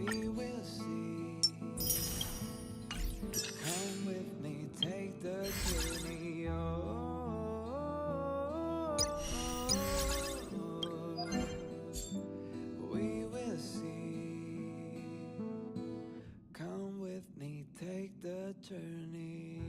We will see. Come with me, take the journey. We will see. Come with me, take the journey.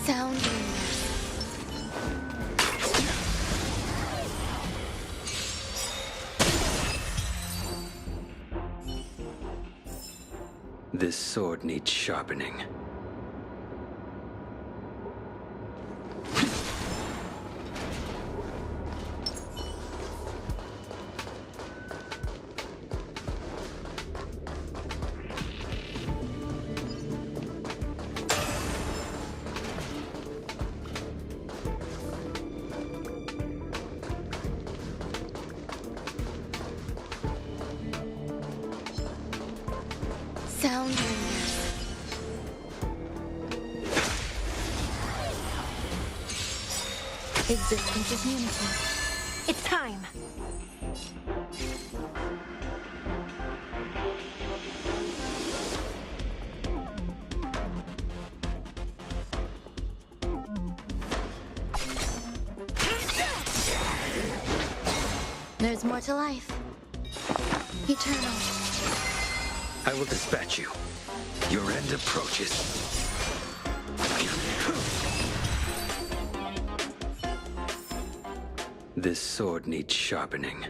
Sound. This sword needs sharpening. Sound. Existence is unity. It's time. There's more to life. Eternal. I will dispatch you. Your end approaches. This sword needs sharpening.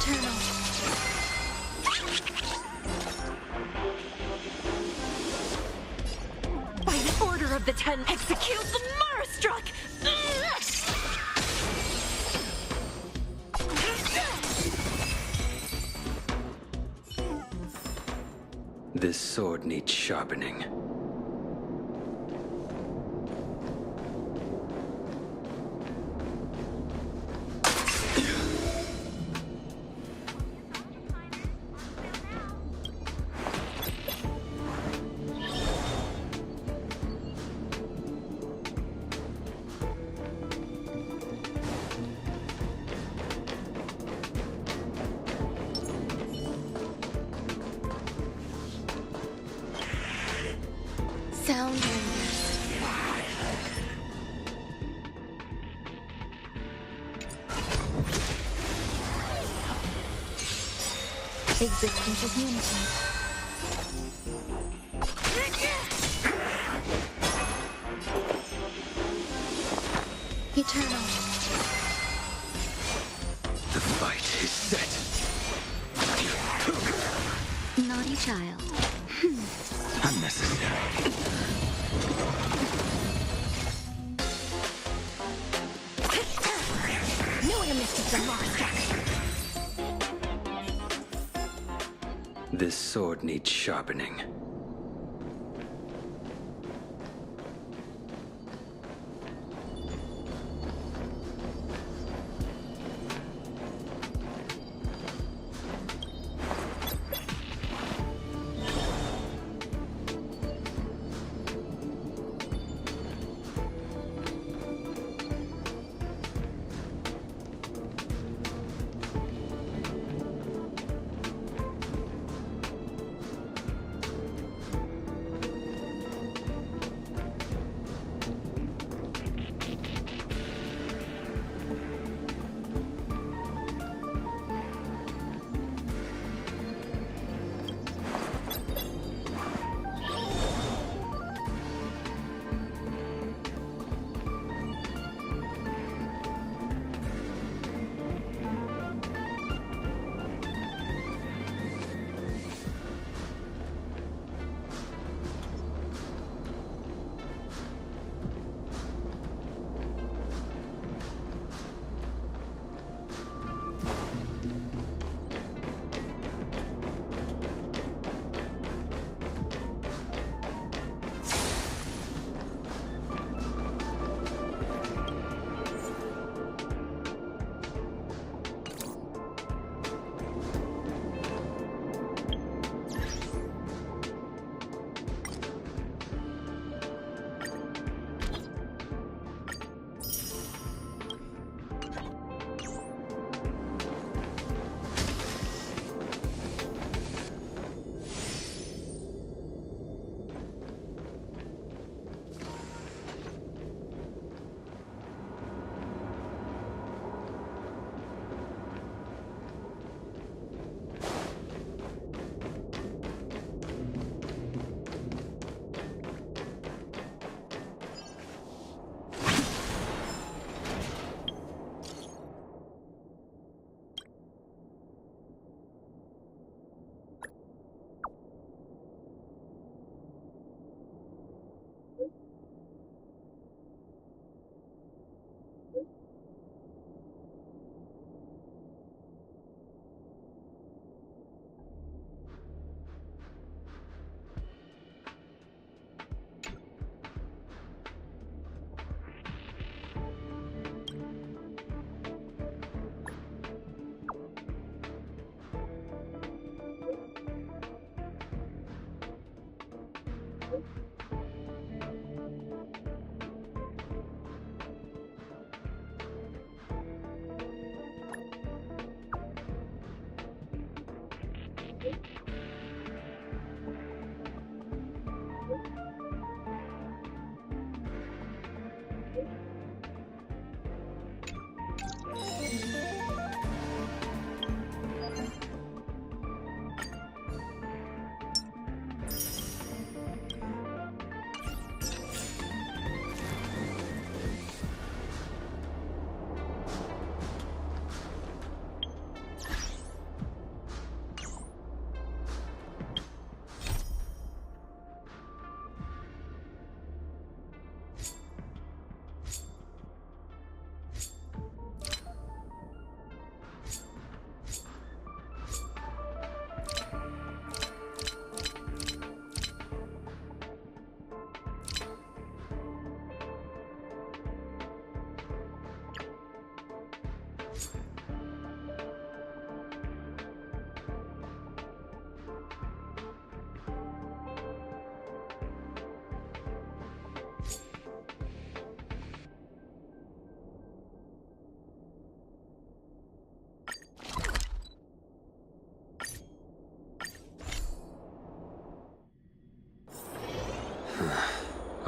Eternal. By the order of the Ten, execute the Marastruck! This sword needs sharpening. Sound Rangers. Existence is unity. Eternal. The fight is set. Naughty child. Unnecessary. New enemies to the Marastruck. This sword needs sharpening.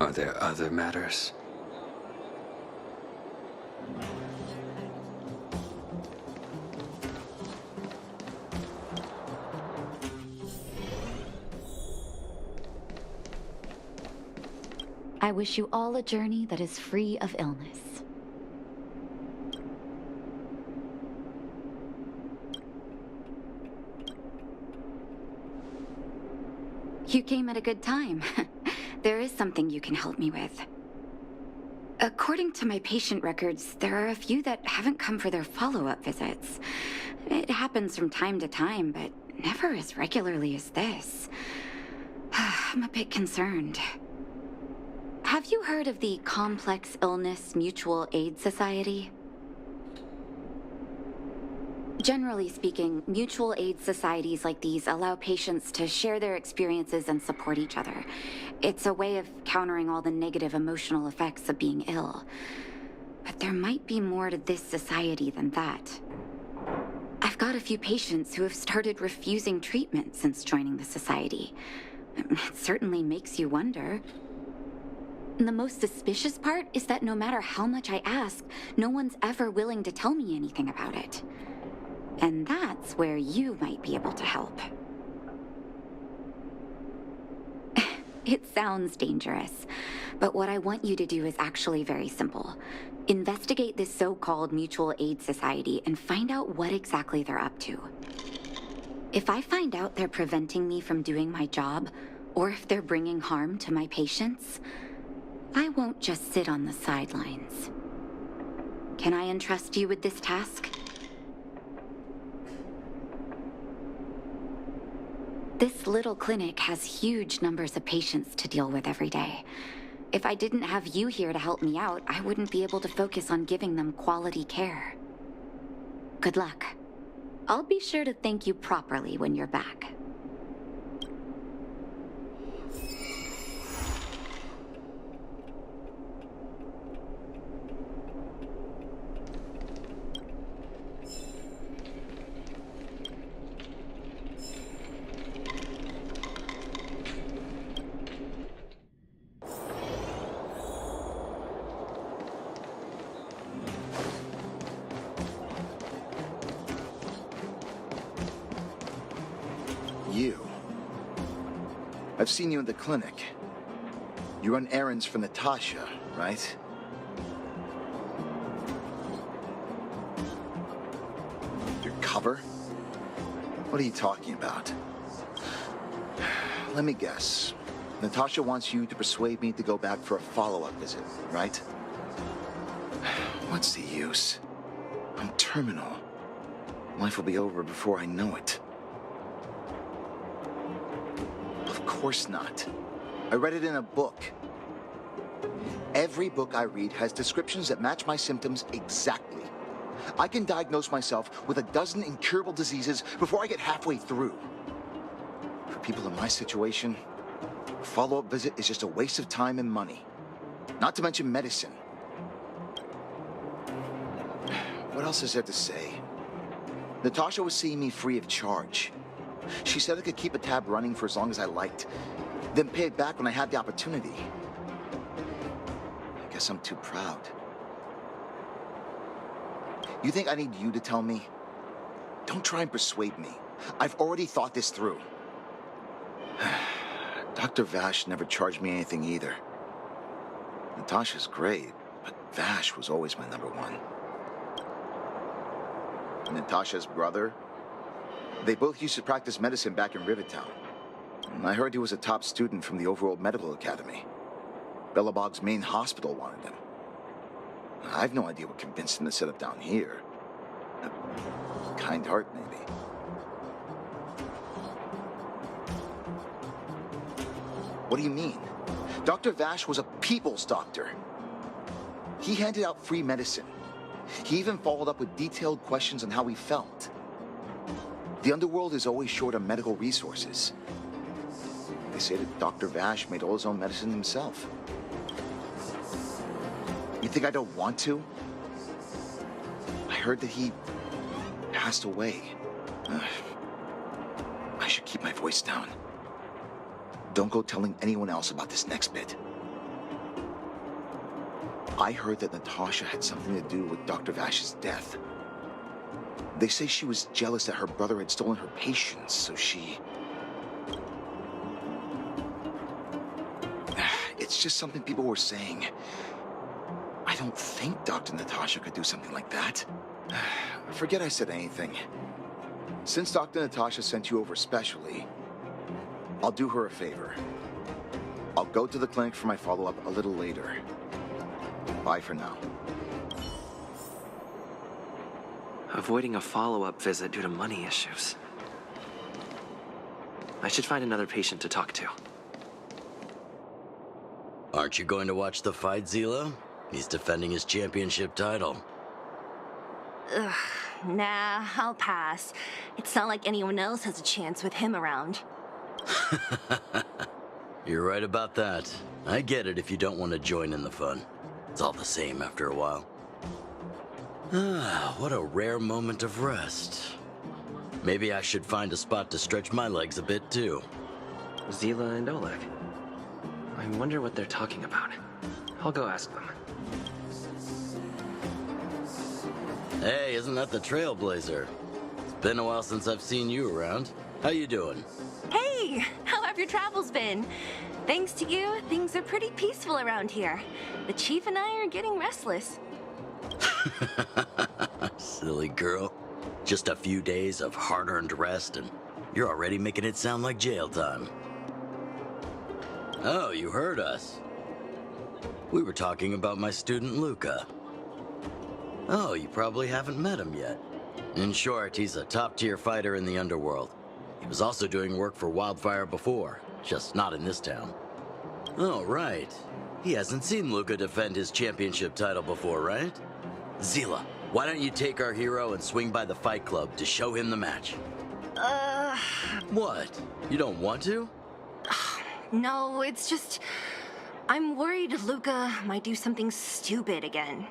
Are there other matters? I wish you all a journey that is free of illness. You came at a good time. There is something you can help me with. According to my patient records, there are a few that haven't come for their follow-up visits. It happens from time to time, but never as regularly as this. I'm a bit concerned. Have you heard of the Complex Illness Mutual Aid Society? Generally speaking, mutual aid societies like these allow patients to share their experiences and support each other. It's a way of countering all the negative emotional effects of being ill. But there might be more to this society than that. I've got a few patients who have started refusing treatment since joining the society. It certainly makes you wonder. The most suspicious part is that no matter how much I ask, no one's ever willing to tell me anything about it. And that's where you might be able to help. It sounds dangerous, but what I want you to do is actually very simple. Investigate this so-called mutual aid society and find out what exactly they're up to. If I find out they're preventing me from doing my job, or if they're bringing harm to my patients, I won't just sit on the sidelines. Can I entrust you with this task? This little clinic has huge numbers of patients to deal with every day. If I didn't have you here to help me out, I wouldn't be able to focus on giving them quality care. Good luck. I'll be sure to thank you properly when you're back. You. I've seen you in the clinic. You run errands for Natasha, right? Undercover? What are you talking about? Let me guess. Natasha wants you to persuade me to go back for a follow-up visit, right? What's the use? I'm terminal. Life will be over before I know it. Of course not. I read it in a book. Every book I read has descriptions that match my symptoms exactly. I can diagnose myself with a dozen incurable diseases before I get halfway through. For people in my situation, a follow-up visit is just a waste of time and money. Not to mention medicine. What else is there to say? Natasha was seeing me free of charge. She said I could keep a tab running for as long as I liked, then pay it back when I had the opportunity. I guess I'm too proud. You think I need you to tell me? Don't try and persuade me. I've already thought this through. Dr. Vash never charged me anything either. Natasha's great, but Vash was always my number one. Natasha's brother? They both used to practice medicine back in Rivertown. I heard he was a top student from the Overworld Medical Academy. Bellabog's main hospital wanted him. I've no idea what convinced him to set up down here. A kind heart, maybe. What do you mean? Dr. Vash was a people's doctor. He handed out free medicine. He even followed up with detailed questions on how he felt. The underworld is always short on medical resources. They say that Dr. Vash made all his own medicine himself. You think I don't want to? I heard that he passed away. I should keep my voice down. Don't go telling anyone else about this next bit. I heard that Natasha had something to do with Dr. Vash's death. They say she was jealous that her brother had stolen her patients, so she... It's just something people were saying. I don't think Dr. Natasha could do something like that. Forget I said anything. Since Dr. Natasha sent you over specially, I'll do her a favor. I'll go to the clinic for my follow-up a little later. Bye for now. Avoiding a follow-up visit due to money issues. I should find another patient to talk to. Aren't you going to watch the fight, Zila? He's defending his championship title. Ugh, nah, I'll pass. It's not like anyone else has a chance with him around. You're right about that. I get it if you don't want to join in the fun. It's all the same after a while. Ah, what a rare moment of rest. Maybe I should find a spot to stretch my legs a bit too. Zila and Oleg. I wonder what they're talking about. I'll go ask them. Hey, isn't that the Trailblazer? It's been a while since I've seen you around. How you doing? Hey, how have your travels been? Thanks to you, things are pretty peaceful around here. The Chief and I are getting restless. Silly girl. Just a few days of hard-earned rest and you're already making it sound like jail time. Oh, you heard us. We were talking about my student Luca. Oh, you probably haven't met him yet. In short, he's a top-tier fighter in the underworld. He was also doing work for Wildfire before, just not in this town. Oh, right. He hasn't seen Luca defend his championship title before, right? Zila, why don't you take our hero and swing by the fight club to show him the match? What? You don't want to? No, it's just... I'm worried Luca might do something stupid again.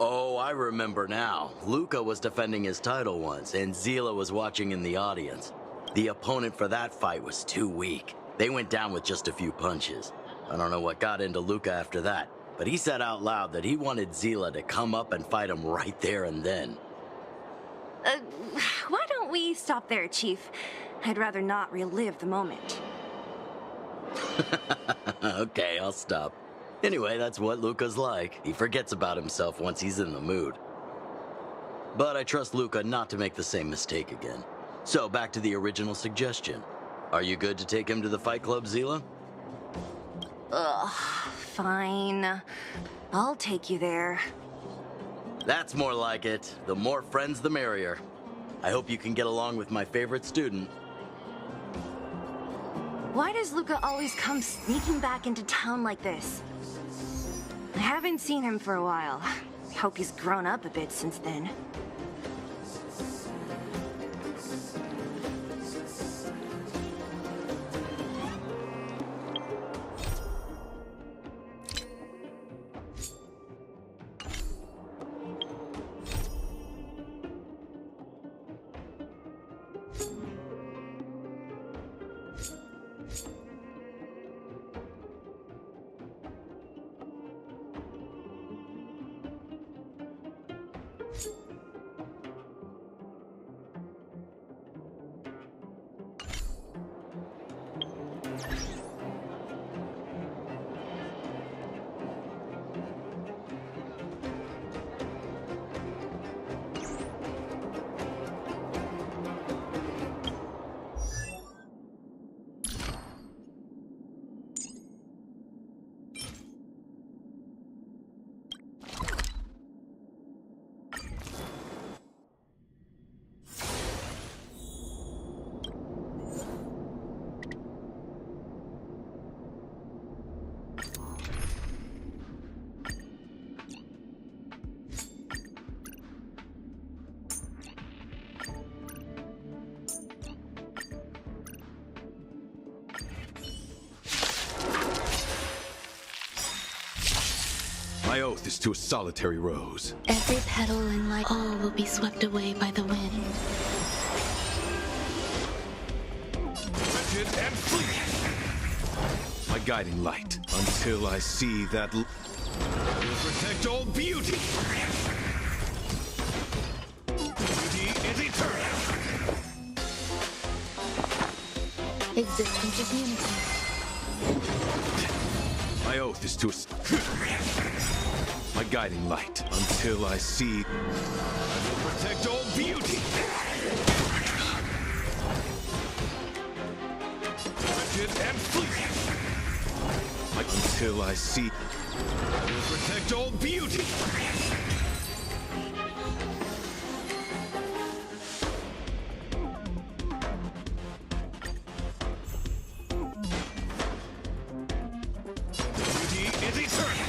Oh, I remember now. Luca was defending his title once, and Zila was watching in the audience. The opponent for that fight was too weak. They went down with just a few punches. I don't know what got into Luca after that, but he said out loud that he wanted Zila to come up and fight him right there and then. Why don't we stop there, Chief? I'd rather not relive the moment. Okay, I'll stop. Anyway, that's what Luca's like. He forgets about himself once he's in the mood. But I trust Luca not to make the same mistake again. So, back to the original suggestion. Are you good to take him to the fight club, Zila? Ugh, fine. I'll take you there. That's more like it. The more friends, the merrier. I hope you can get along with my favorite student. Why does Luca always come sneaking back into town like this? I haven't seen him for a while. I hope he's grown up a bit since then. My oath is to a solitary rose. Every petal in life, all will be swept away by the wind. Wretched and flee! My guiding light. Until I see that... Protect all beauty! Beauty is eternal! Existence is unity. My oath is to... My guiding light. Until I see... I will protect all beauty! Wretched and fleeting! Until I see... I will protect all beauty! Beauty is eternal!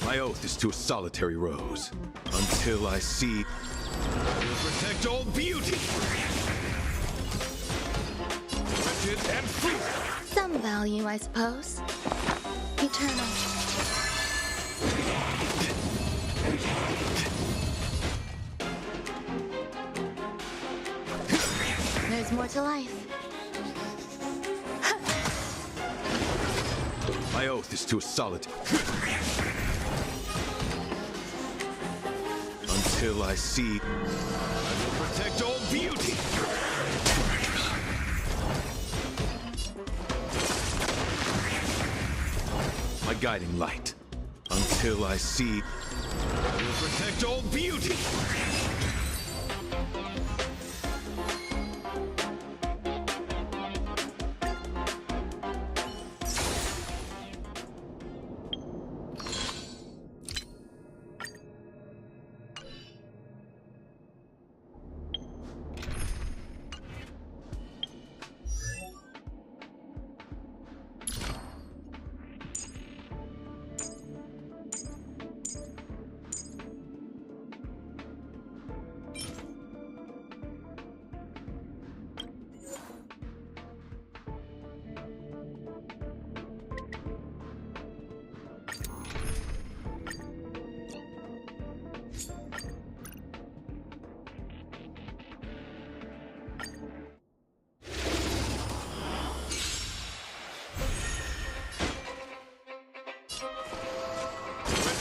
My oath is to a solitary rose. Until I see... I will protect all beauty! Wretched and fleeting! Some value, I suppose. Eternal. There's more to life. My oath is to a solid... Until I see... I will protect all beauty! My guiding light. Until I see... I will protect all beauty!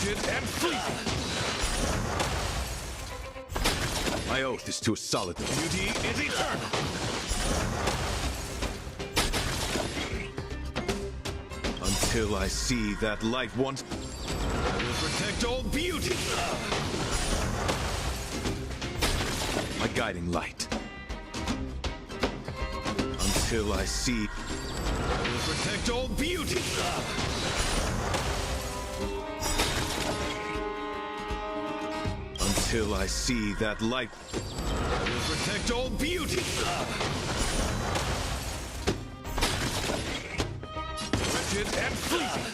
And fleeting. My oath is to a solid... Beauty is eternal! Until I see that light once... I will protect all beauty! My guiding light. Until I see... I will protect all beauty! Until I see that light. I will protect all beauty! Wretched and fleeting!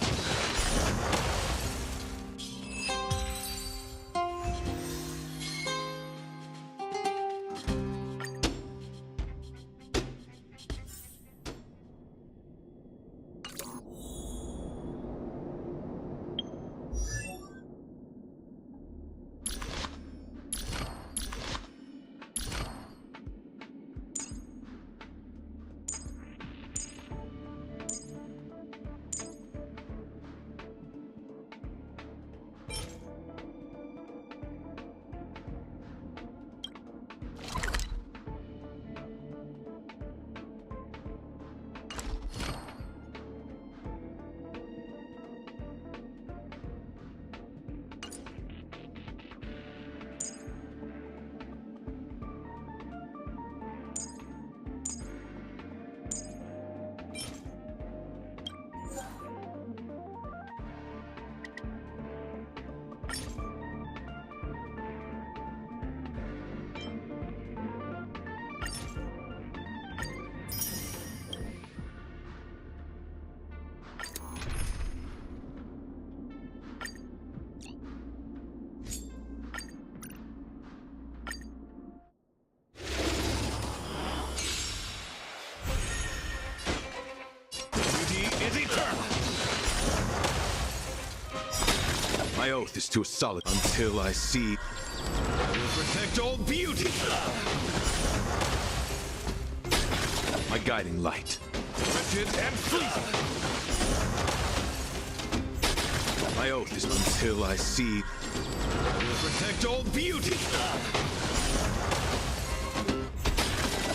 My oath is to a solid until I see. I will protect all beauty. My guiding light. Turgid and freezing. My oath is until I see. I will protect all beauty.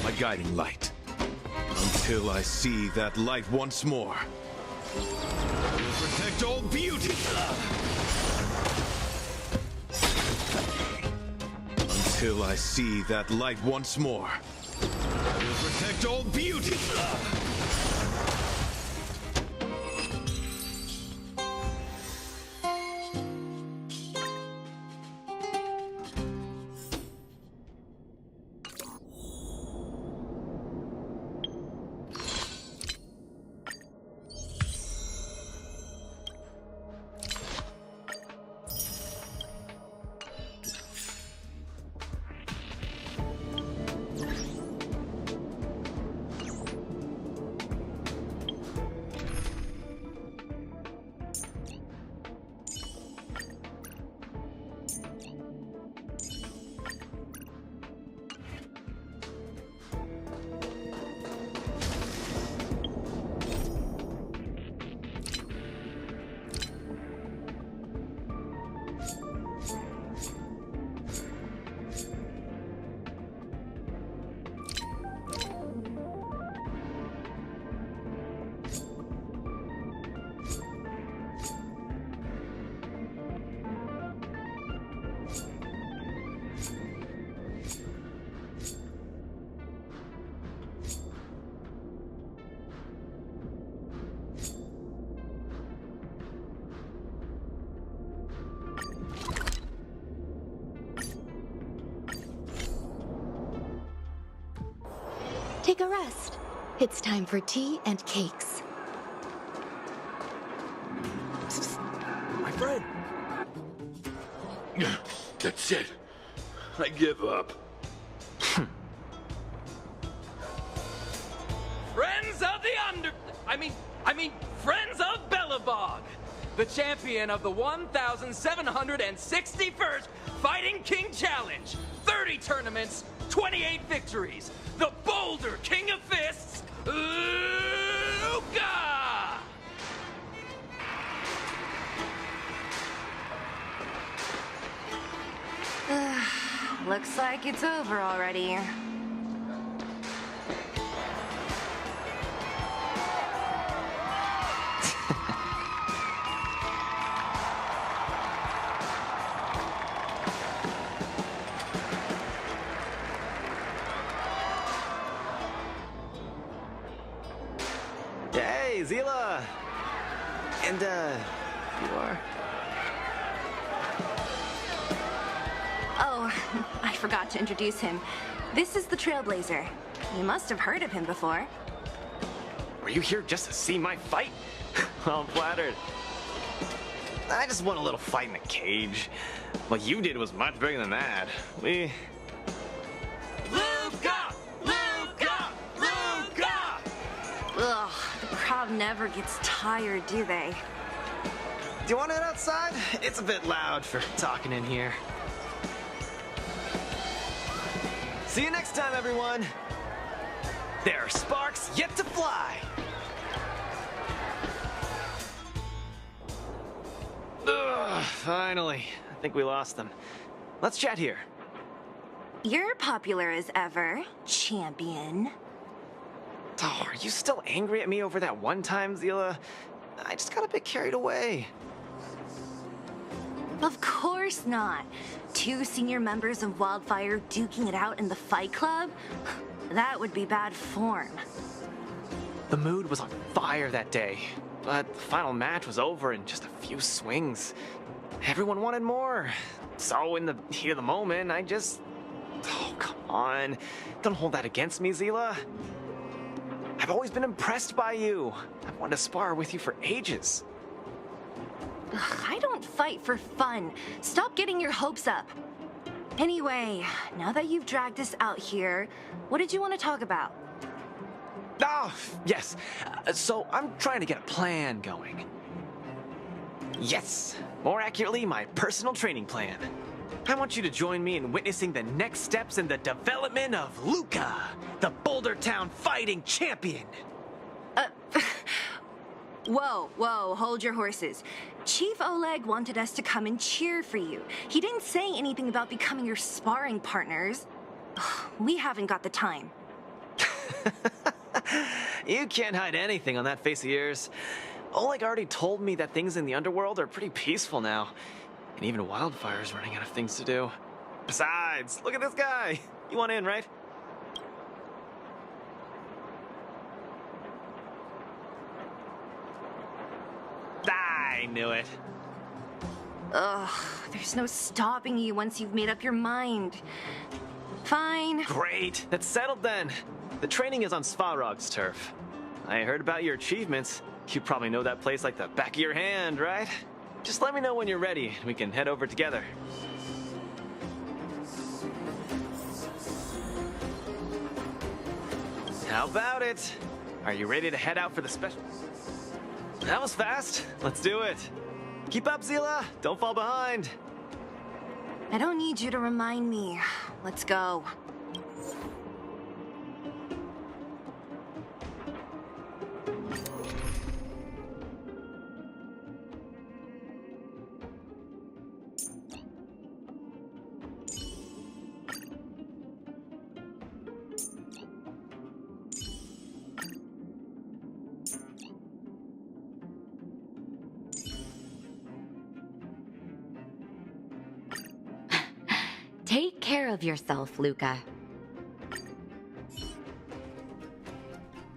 My guiding light. Until I see that light once more. I will protect all beauty. Until I see that light once more. I will protect all beauty. Take a rest. It's time for tea and cakes. My friend. That's it. I give up. Friends of the I mean, Friends of Bellabog, the champion of the 1,761st Fighting King Challenge, 30 tournaments, 28 victories, the Boulder King of Fists, Luca! Looks like it's over already. Hey, Zila! And, you are? Oh, I forgot to introduce him. This is the Trailblazer. You must have heard of him before. Were you here just to see my fight? Well, I'm flattered. I just won a little fight in the cage. What you did was much bigger than that. Luca! Luca! Luca! Ugh, the crowd never gets tired, do they? Do you want to head outside? It's a bit loud for talking in here. See you next time, everyone. There are sparks yet to fly. Ugh, finally. I think we lost them. Let's chat here. You're popular as ever, champion. Oh, are you still angry at me over that one time, Zila? I just got a bit carried away. Of course not. 2 senior members of Wildfire duking it out in the Fight Club? That would be bad form. The mood was on fire that day, but the final match was over in just a few swings. Everyone wanted more. So in the heat of the moment, I just... Oh, come on. Don't hold that against me, Zila. I've always been impressed by you. I've wanted to spar with you for ages. Ugh, I don't fight for fun. Stop getting your hopes up. Anyway, now that you've dragged us out here, what did you want to talk about? Oh, yes. So I'm trying to get a plan going. Yes, more accurately, my personal training plan. I want you to join me in witnessing the next steps in the development of Luca, the Boulder Town fighting champion. Whoa, hold your horses. Chief Oleg wanted us to come and cheer for you. He didn't say anything about becoming your sparring partners. We haven't got the time. You can't hide anything on that face of yours. Oleg already told me that things in the underworld are pretty peaceful now. And even Wildfire's running out of things to do. Besides, look at this guy. You want in, right? I knew it. Ugh, there's no stopping you once you've made up your mind. Fine. Great, that's settled then. The training is on Svarog's turf. I heard about your achievements. You probably know that place like the back of your hand, right? Just let me know when you're ready and we can head over together. How about it? Are you ready to head out for the special? That was fast. Let's do it. Keep up, Zila. Don't fall behind. I don't need you to remind me. Let's go. Take care of yourself, Luca.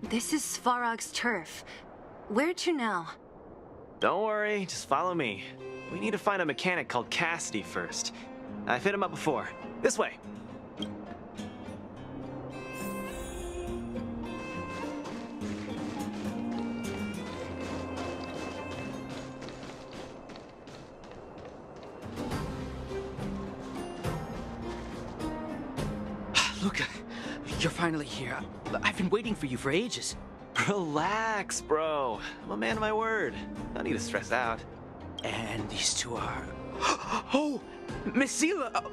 This is Svarog's turf. Where to now? Don't worry, just follow me. We need to find a mechanic called Cassidy first. I've hit him up before. This way. Luca, you're finally here. I've been waiting for you for ages. Relax, bro. I'm a man of my word. No need to stress out. And these two are... Oh! Miss Zila!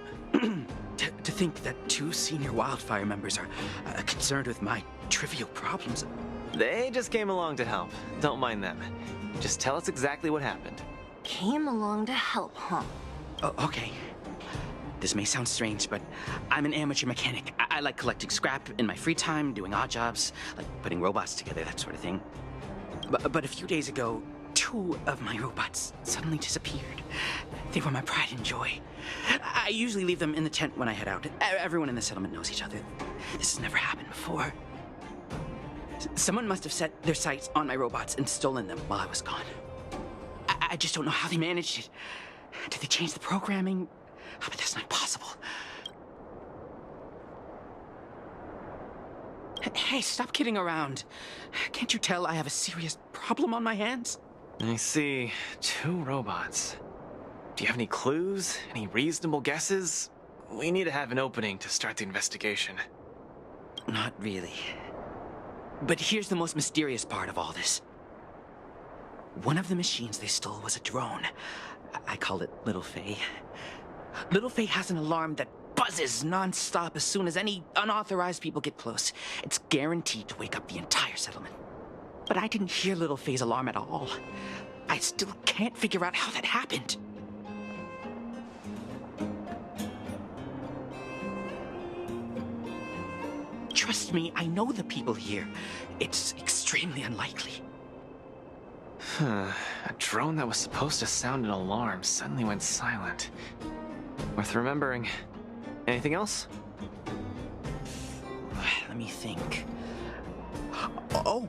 To think that two senior Wildfire members are concerned with my trivial problems. They just came along to help. Don't mind them. Just tell us exactly what happened. Came along to help, huh? Oh, okay. This may sound strange, but I'm an amateur mechanic. I like collecting scrap in my free time, doing odd jobs, like putting robots together, that sort of thing. But a few days ago, two of my robots suddenly disappeared. They were my pride and joy. I usually leave them in the tent when I head out. Everyone in the settlement knows each other. This has never happened before. Someone must have set their sights on my robots and stolen them while I was gone. I just don't know how they managed it. Did they change the programming? Oh, but that's not possible. Hey, stop kidding around. Can't you tell I have a serious problem on my hands? I see. Two robots. Do you have any clues? Any reasonable guesses? We need to have an opening to start the investigation. Not really. But here's the most mysterious part of all this. One of the machines they stole was a drone. I call it Little Faye. Little Faye has an alarm that buzzes non-stop as soon as any unauthorized people get close. It's guaranteed to wake up the entire settlement. But I didn't hear Little Faye's alarm at all. I still can't figure out how that happened. Trust me, I know the people here. It's extremely unlikely. A drone that was supposed to sound an alarm suddenly went silent. Worth remembering. Anything else? Let me think. Oh,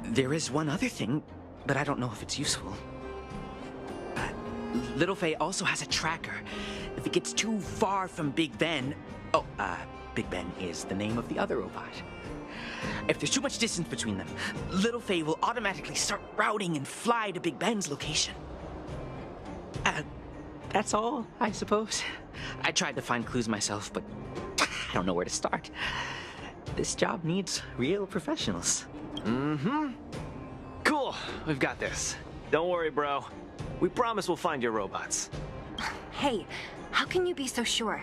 there is one other thing, but I don't know if it's useful. Little Faye also has a tracker. If it gets too far from Big Ben... Oh, Big Ben is the name of the other robot. If there's too much distance between them, Little Faye will automatically start routing and fly to Big Ben's location. That's all, I suppose. I tried to find clues myself, but I don't know where to start. This job needs real professionals. Mm-hmm. Cool, we've got this. Don't worry, bro. We promise we'll find your robots. Hey, how can you be so sure?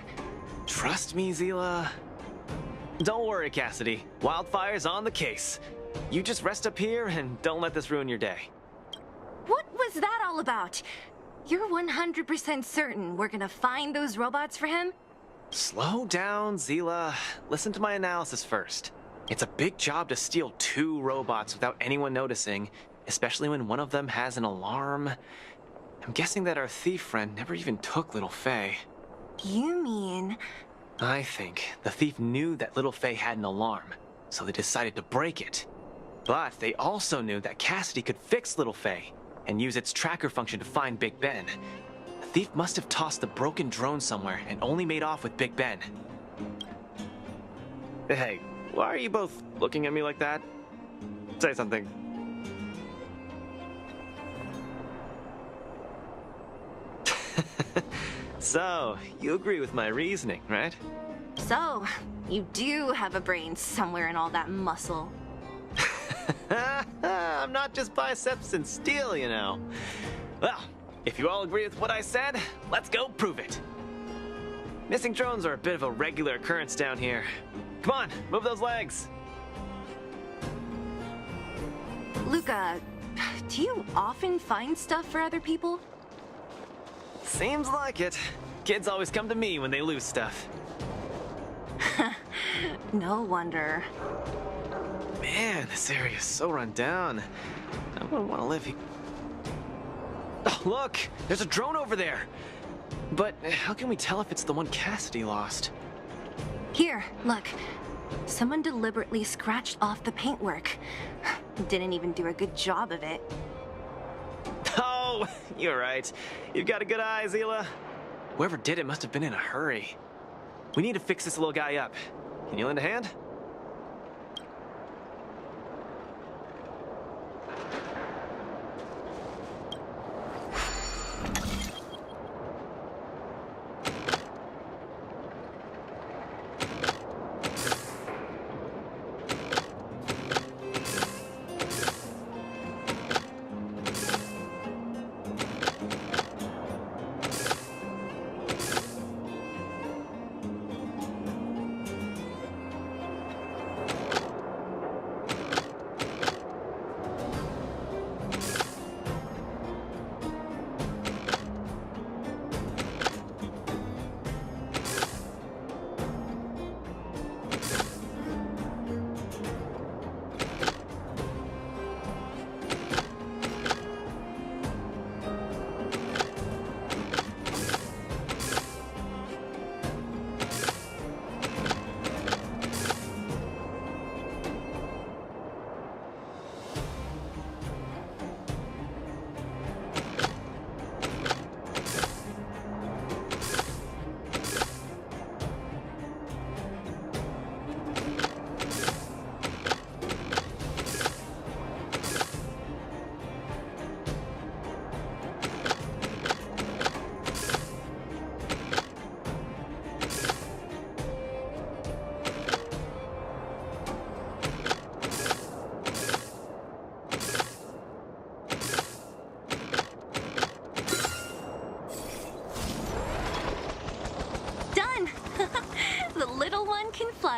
Trust me, Zila. Don't worry, Cassidy. Wildfire's on the case. You just rest up here and don't let this ruin your day. was that all about? You're 100% certain we're gonna find those robots for him? Slow down, Zila. Listen to my analysis first. It's a big job to steal 2 robots without anyone noticing, especially when one of them has an alarm. I'm guessing that our thief friend never even took Little Faye. You mean... I think the thief knew that Little Faye had an alarm, so they decided to break it. But they also knew that Cassidy could fix Little Faye and use its tracker function to find Big Ben. The thief must have tossed the broken drone somewhere and only made off with Big Ben. Hey, why are you both looking at me like that? Say something. So, you agree with my reasoning, right? So, you do have a brain somewhere in all that muscle. I'm not just biceps and steel, you know. Well, if you all agree with what I said, let's go prove it. Missing drones are a bit of a regular occurrence down here. Come on, move those legs. Luca, do you often find stuff for other people? Seems like it. Kids always come to me when they lose stuff. No wonder. Man, this area is so run down. I wouldn't want to live here. Oh, look! There's a drone over there! But how can we tell if it's the one Cassidy lost? Here, look. Someone deliberately scratched off the paintwork. Didn't even do a good job of it. Oh, you're right. You've got a good eye, Zila. Whoever did it must have been in a hurry. We need to fix this little guy up. Can you lend a hand?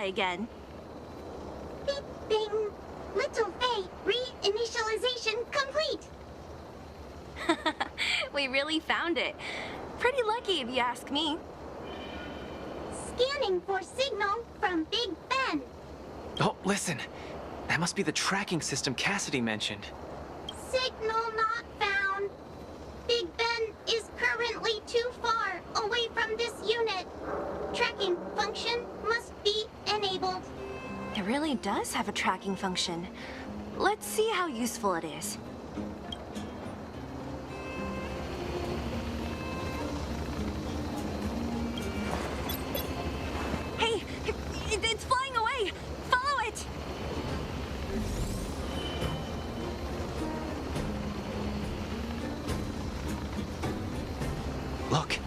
Again. Beep, bing. Little Faye, reinitialization complete. We really found it. Pretty lucky if you ask me. Scanning for signal from Big Ben. Oh, listen. That must be the tracking system Cassidy mentioned. Signal not found. Big Ben is currently too far away from this unit. Tracking function must be enabled. It really does have a tracking function. Let's see how useful it is. Hey, it's flying away! Follow it! Look,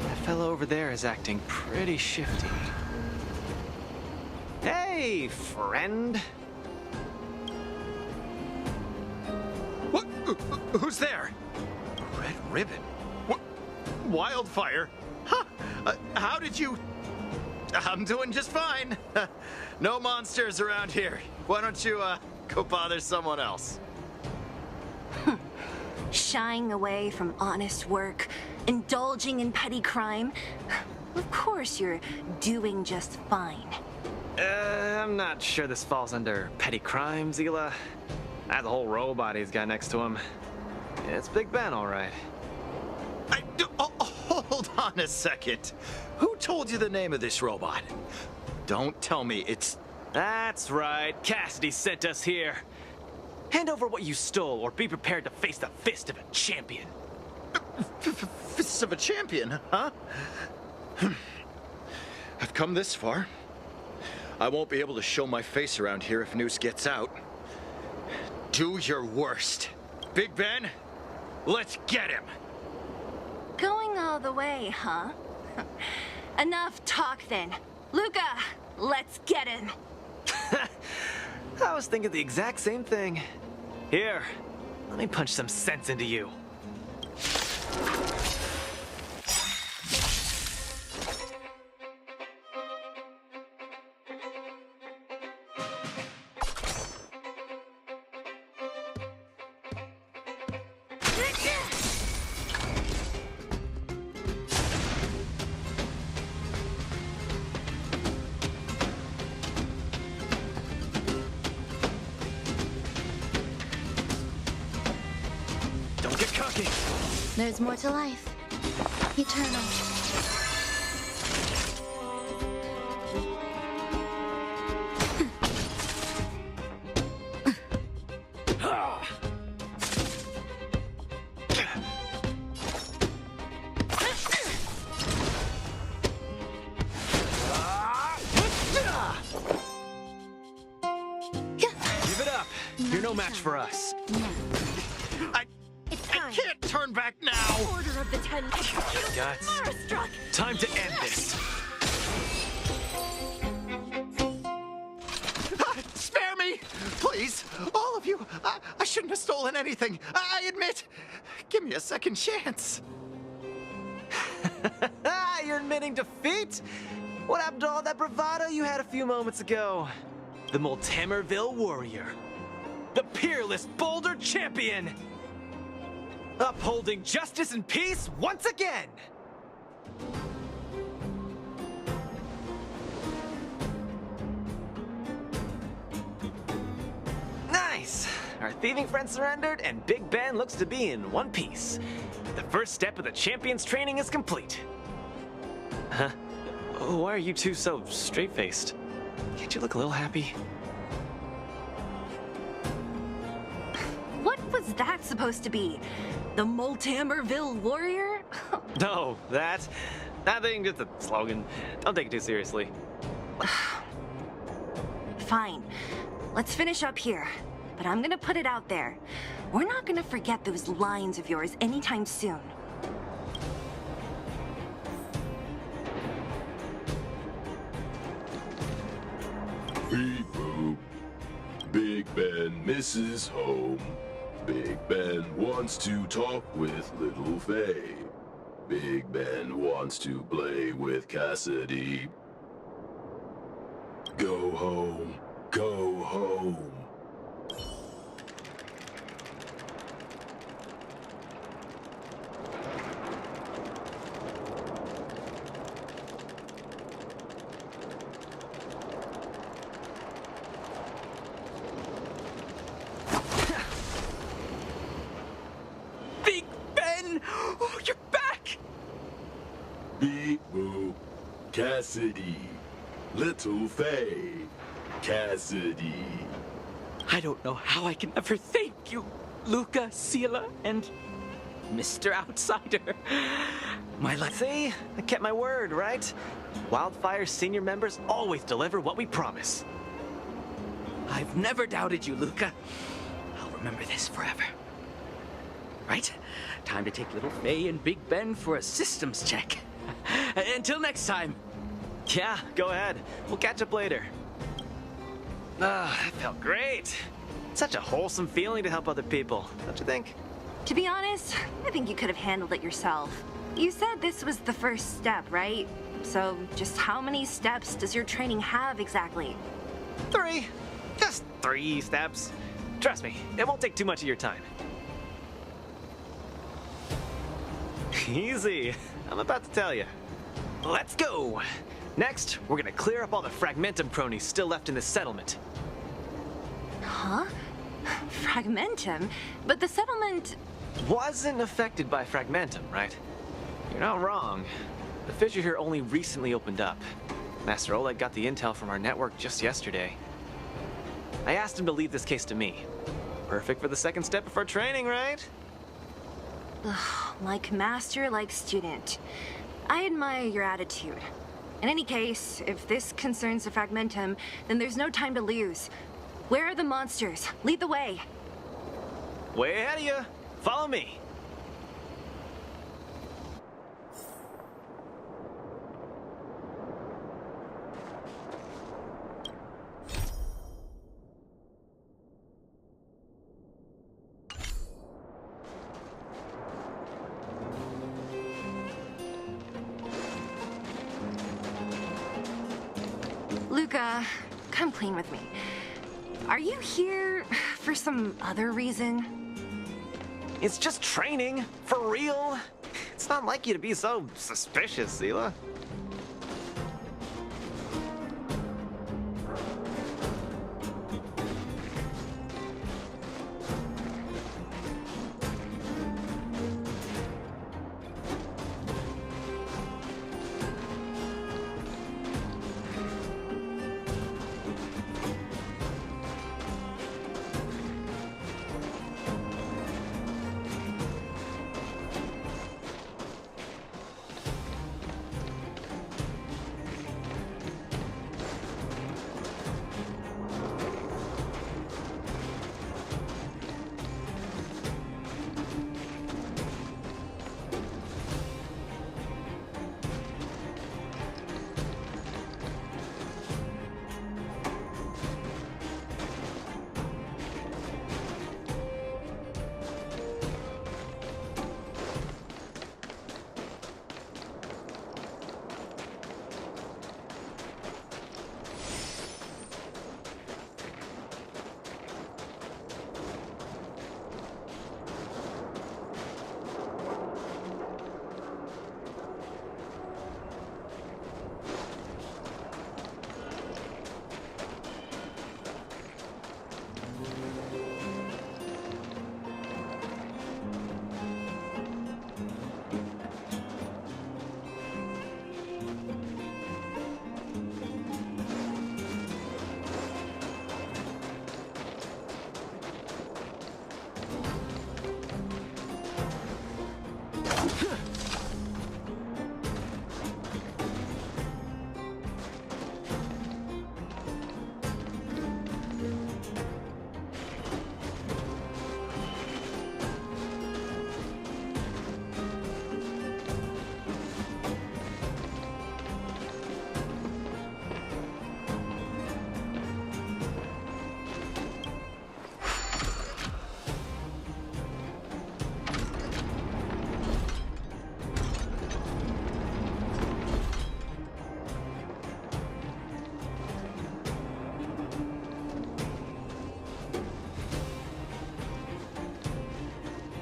that fellow over there is acting pretty shifty. Hey, friend. What? Who's there? A red ribbon. What? Wildfire? Huh? How did you... I'm doing just fine. No monsters around here. Why don't you, go bother someone else? Shying away from honest work, indulging in petty crime. Of course you're doing just fine. I'm not sure this falls under petty crime, Zila. That whole robot he's got next to him. It's Big Ben, all right. Hold on a second. Who told you the name of this robot? Don't tell me it's... That's right. Cassidy sent us here. Hand over what you stole, or be prepared to face the fist of a champion. Fists of a champion, huh? I've come this far. I won't be able to show my face around here if news gets out. Do your worst. Big Ben, let's get him. Going all the way, huh? Enough talk then. Luca, let's get him. I was thinking the exact same thing. Here, let me punch some sense into you. There's more to life. Eternal. Give it up. You're no match for us. I can't turn back now! Order of the 10. Guts. Time to end this. Spare me! Please! All of you! I shouldn't have stolen anything! I admit! Give me a second chance! You're admitting defeat? What happened to all that bravado you had a few moments ago? The Multamerville Warrior. The peerless Boulder Champion! Upholding justice and peace once again! Nice! Our thieving friend surrendered, and Big Ben looks to be in one piece. The first step of the champion's training is complete. Huh? Why are you two so straight-faced? Can't you look a little happy? What was that supposed to be? The Multamerville Warrior? No, that thing, just a slogan. Don't take it too seriously. Fine. Let's finish up here. But I'm gonna put it out there. We're not gonna forget those lines of yours anytime soon. Beep boop. Big Ben misses home. Big Ben wants to talk with Little Faye. Big Ben wants to play with Cassidy. Go home. Go home. Beep boop. Cassidy. Little Faye. Cassidy. I don't know how I can ever thank you, Luca, Sela, and Mr. Outsider. My life. See? I kept my word, right? Wildfire's senior members always deliver what we promise. I've never doubted you, Luca. I'll remember this forever. Right? Time to take Little Faye and Big Ben for a systems check. Until next time. Yeah, go ahead. We'll catch up later. That felt great. Such a wholesome feeling to help other people, don't you think? To be honest, I think you could have handled it yourself. You said this was the first step, right? So just how many steps does your training have exactly? 3. Just 3 steps. Trust me, it won't take too much of your time. Easy. I'm about to tell you. Let's go! Next, we're gonna clear up all the Fragmentum cronies still left in this settlement. Huh? Fragmentum? But the settlement... Wasn't affected by Fragmentum, right? You're not wrong. The fissure here only recently opened up. Master Oleg got the intel from our network just yesterday. I asked him to leave this case to me. Perfect for the second step of our training, right? Ugh, like master, like student. I admire your attitude. In any case, if this concerns the Fragmentum, then there's no time to lose. Where are the monsters? Lead the way. Way ahead of you. Follow me. Luca, come clean with me. Are you here for some other reason? It's just training, for real. It's not like you to be so suspicious, Zila.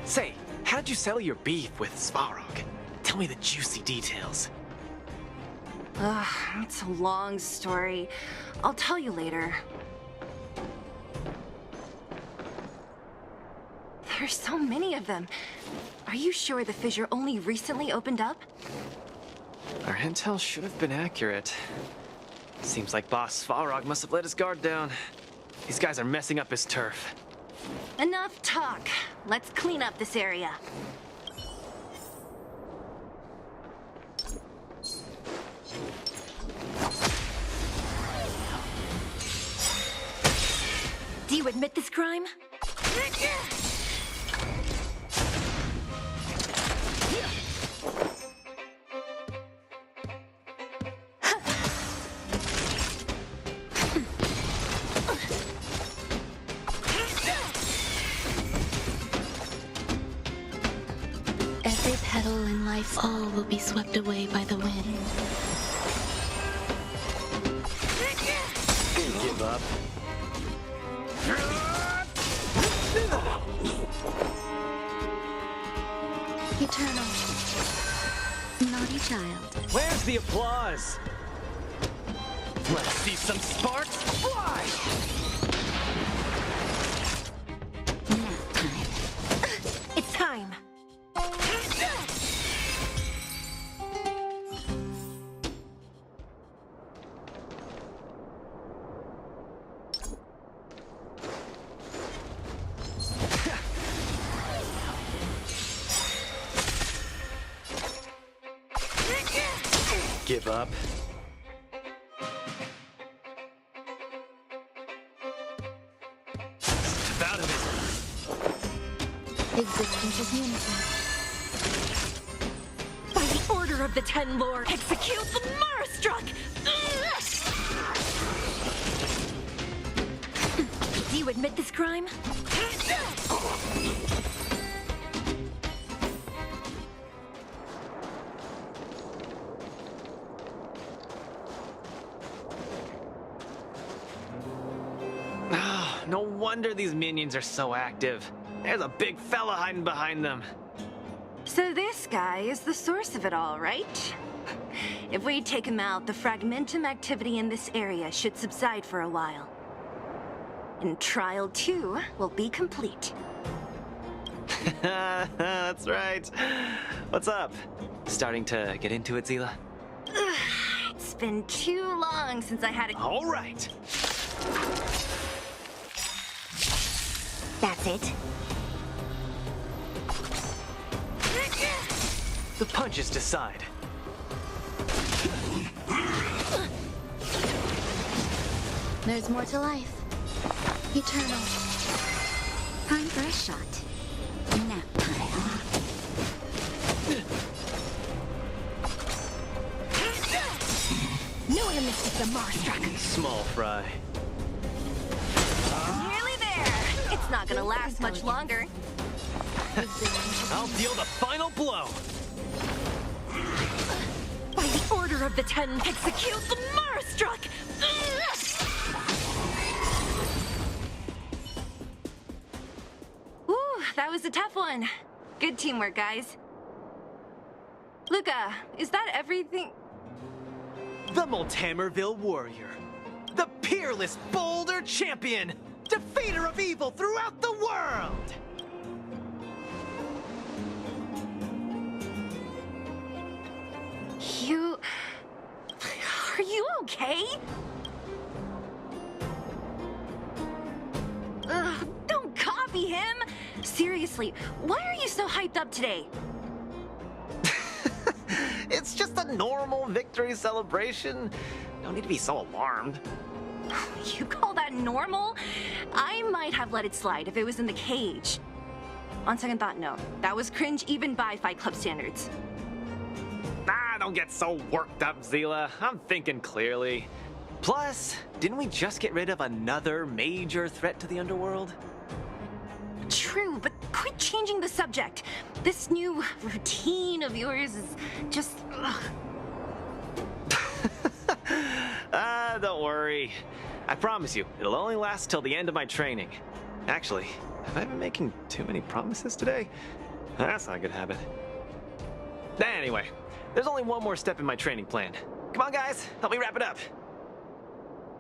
Say, how'd you settle your beef with Svarog? Tell me the juicy details. Ugh, it's a long story. I'll tell you later. There's so many of them. Are you sure the fissure only recently opened up? Our intel should have been accurate. Seems like Boss Svarog must have let his guard down. These guys are messing up his turf. Enough talk. Let's clean up this area. Do you admit this crime? Every petal in life, all will be swept away by the wind. Give up. Eternal. Naughty child. Where's the applause? Let's see some sparks fly! Nap time. It's time. Give up. Out of Existence is unity. By the order of the Ten Lord, execute the Marstruck! Do you admit this crime? No wonder these minions are so active. There's a big fella hiding behind them. So this guy is the source of it all, right? If we take him out, the fragmentum activity in this area should subside for a while. And Trial 2 will be complete. That's right. What's up? Starting to get into it, Zila? It's been too long since I had a... All right. That's it. The punches decide. There's more to life. Eternal. Time for a shot. Nap time. No limits to the Marstruck. Small fry. Nearly there. It's not gonna last much longer. I'll deal the final blow. By the order of the Ten, execute the Marstruck! Ooh, that was a tough one. Good teamwork, guys. Luca, is that everything? The Multamerville Warrior. The peerless Boulder Champion. Defeater of evil throughout the world. You... Are you okay? Ugh, don't copy him! Seriously, why are you so hyped up today? It's just a normal victory celebration. No need to be so alarmed. You call that normal? I might have let it slide if it was in the cage. On second thought, no. That was cringe even by Fight Club standards. Don't get so worked up, Zila. I'm thinking clearly. Plus, didn't we just get rid of another major threat to the underworld? True, but quit changing the subject. This new routine of yours is just... Don't worry. I promise you, it'll only last till the end of my training. Actually, have I been making too many promises today? That's not a good habit. Anyway, there's only one more step in my training plan. Come on, guys, help me wrap it up.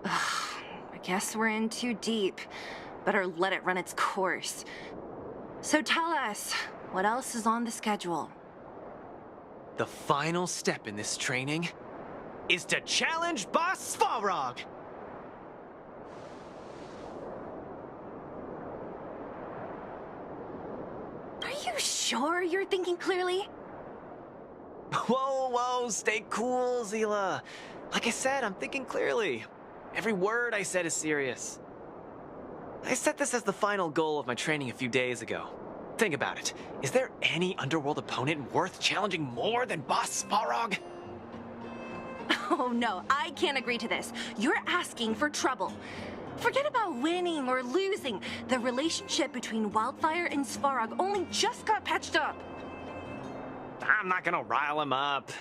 I guess we're in too deep. Better let it run its course. So tell us, what else is on the schedule? The final step in this training is to challenge Boss Svarog. Are you sure you're thinking clearly? Whoa, stay cool, Zila. Like I said, I'm thinking clearly. Every word I said is serious. I set this as the final goal of my training a few days ago. Think about it. Is there any underworld opponent worth challenging more than Boss Svarog? Oh no, I can't agree to this. You're asking for trouble. Forget about winning or losing. The relationship between Wildfire and Svarog only just got patched up. I'm not gonna rile him up.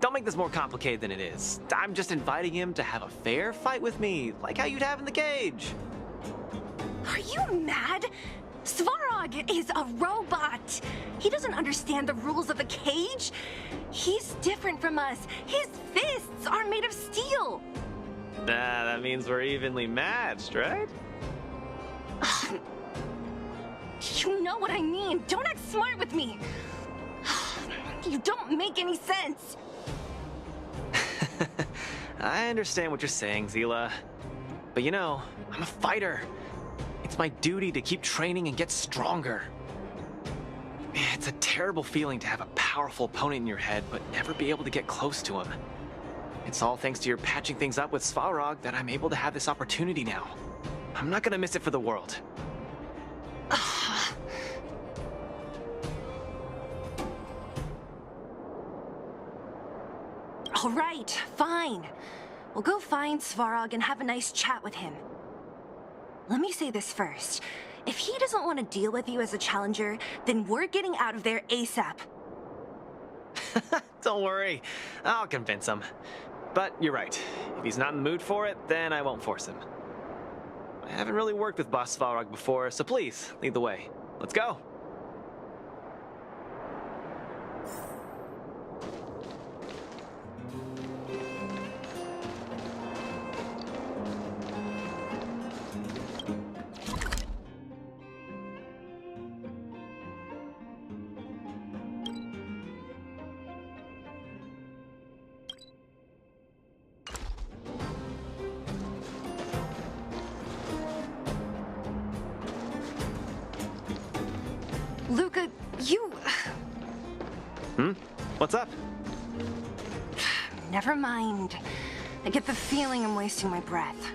Don't make this more complicated than it is. I'm just inviting him to have a fair fight with me, like how you'd have in the cage. Are you mad? Svarog is a robot. He doesn't understand the rules of the cage. He's different from us. His fists are made of steel. That means we're evenly matched, right? You know what I mean. Don't act smart with me. You don't make any sense. I understand what you're saying, Zila. But you know, I'm a fighter. It's my duty to keep training and get stronger. It's a terrible feeling to have a powerful opponent in your head, but never be able to get close to him. It's all thanks to your patching things up with Svarog that I'm able to have this opportunity now. I'm not gonna miss it for the world. All right, fine. We'll go find Svarog and have a nice chat with him. Let me say this first. If he doesn't want to deal with you as a challenger, then we're getting out of there ASAP. Don't worry, I'll convince him. But you're right. If he's not in the mood for it, then I won't force him. I haven't really worked with Boss Svarog before, so please, lead the way. Let's go. Luca, you... What's up? Never mind. I get the feeling I'm wasting my breath.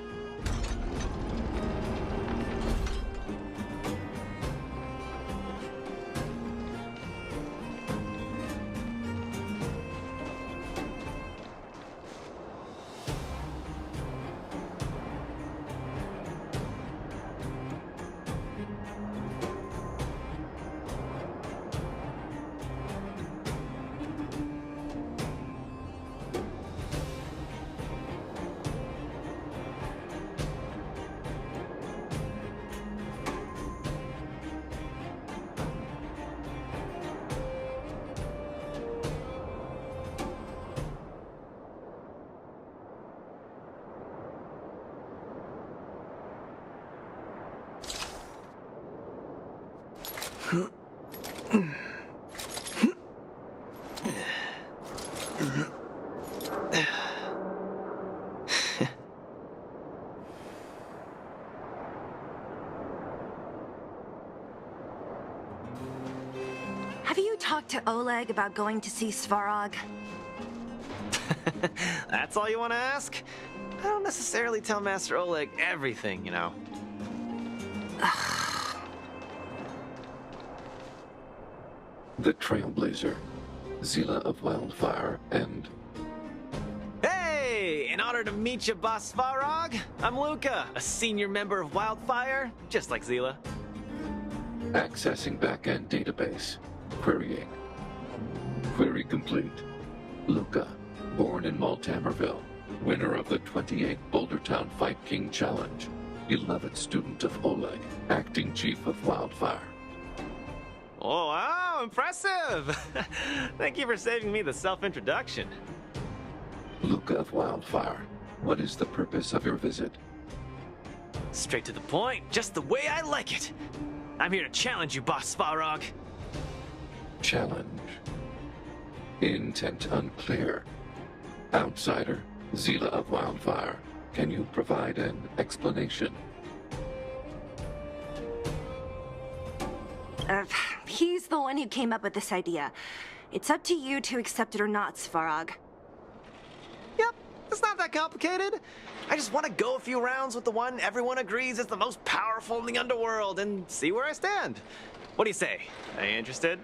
Have you talked to Oleg about going to see Svarog? That's all you want to ask? I don't necessarily tell Master Oleg everything, you know. The Trailblazer, Zila of Wildfire, and... Hey! In honor to meet you, Boss Svarog, I'm Luca, a senior member of Wildfire, just like Zila. Accessing backend database. Querying. Query complete. Luca, born in Maltamerville, winner of the 28th Bouldertown Fight King Challenge, 11th student of Oleg, acting chief of Wildfire. Oh, wow, impressive! Thank you for saving me the self-introduction. Luca of Wildfire, what is the purpose of your visit? Straight to the point, just the way I like it. I'm here to challenge you, Boss Svarog. Challenge. Intent unclear. Outsider, Zila of Wildfire, can you provide an explanation? He's the one who came up with this idea. It's up to you to accept it or not, Svarog. Yep, it's not that complicated. I just want to go a few rounds with the one everyone agrees is the most powerful in the underworld and see where I stand. What do you say? Are you interested?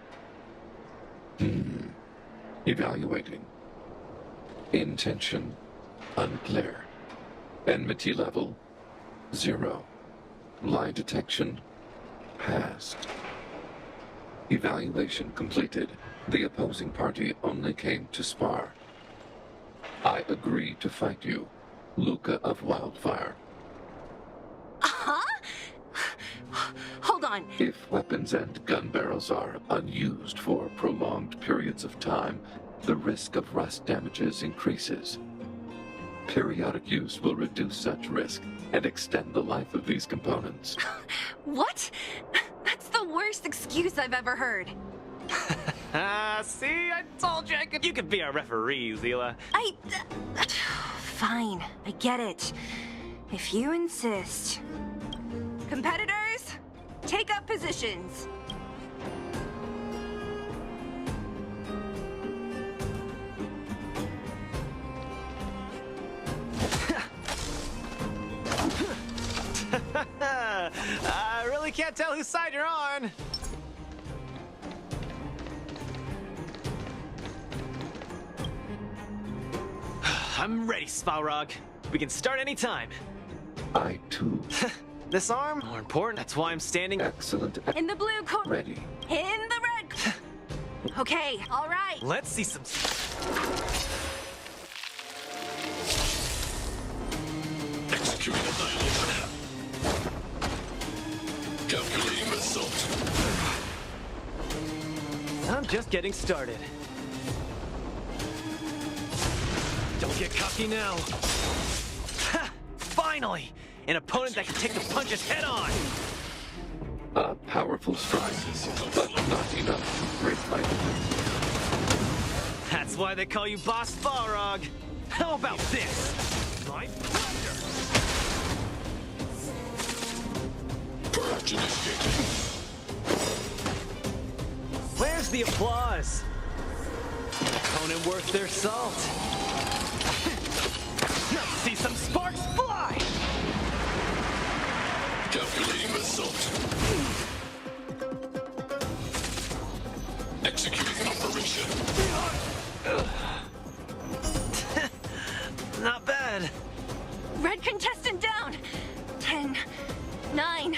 Evaluating. Intention unclear. Enmity level 0. Lie detection passed. Evaluation completed. The opposing party only came to spar. I agree to fight you, Luca of Wildfire. Huh? Hold on. If weapons and gun barrels are unused for prolonged periods of time, the risk of rust damages increases. Periodic use will reduce such risk and extend the life of these components. What? That's the worst excuse I've ever heard. See, I told you you could be our referee, Zila. Fine, I get it. If you insist. Competitors, take up positions. I really can't tell whose side you're on. I'm ready, Svarog. We can start anytime. I too. This arm? More important, that's why I'm standing. Excellent. In the blue corner. Ready. In the red. Okay, all right. Let's see some. Executing annihilation. Calculating result. I'm just getting started. Don't get cocky now. Ha! Finally! An opponent that can take the punches head on! A powerful strike, but not enough to break my defense. That's why they call you Boss Balrog. How about this? My pleasure! Purge initiated. Where's the applause? Opponent worth their salt. Let's see some sparks fly! Calculating result. Executing operation. Not bad. Red contestant down. 10, 9,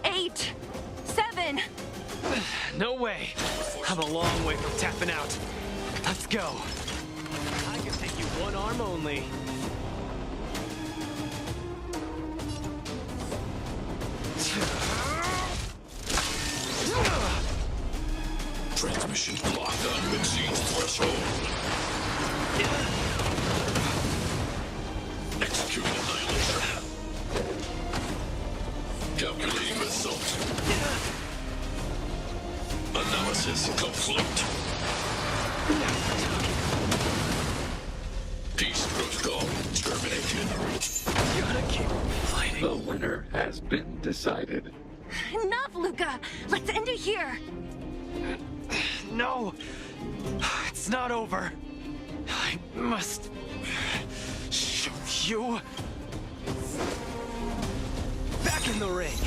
8, 7. No way. I'm a long way from tapping out. Let's go. I can take you one arm only. Transmission locked on exceeds threshold. Executing annihilation. Calculating result. Analysis complete. Peace protocol terminated. Gotta keep fighting. The winner has been decided. Enough, Luca. Let's end it here. No! It's not over. I must shoot you. Back in the ring.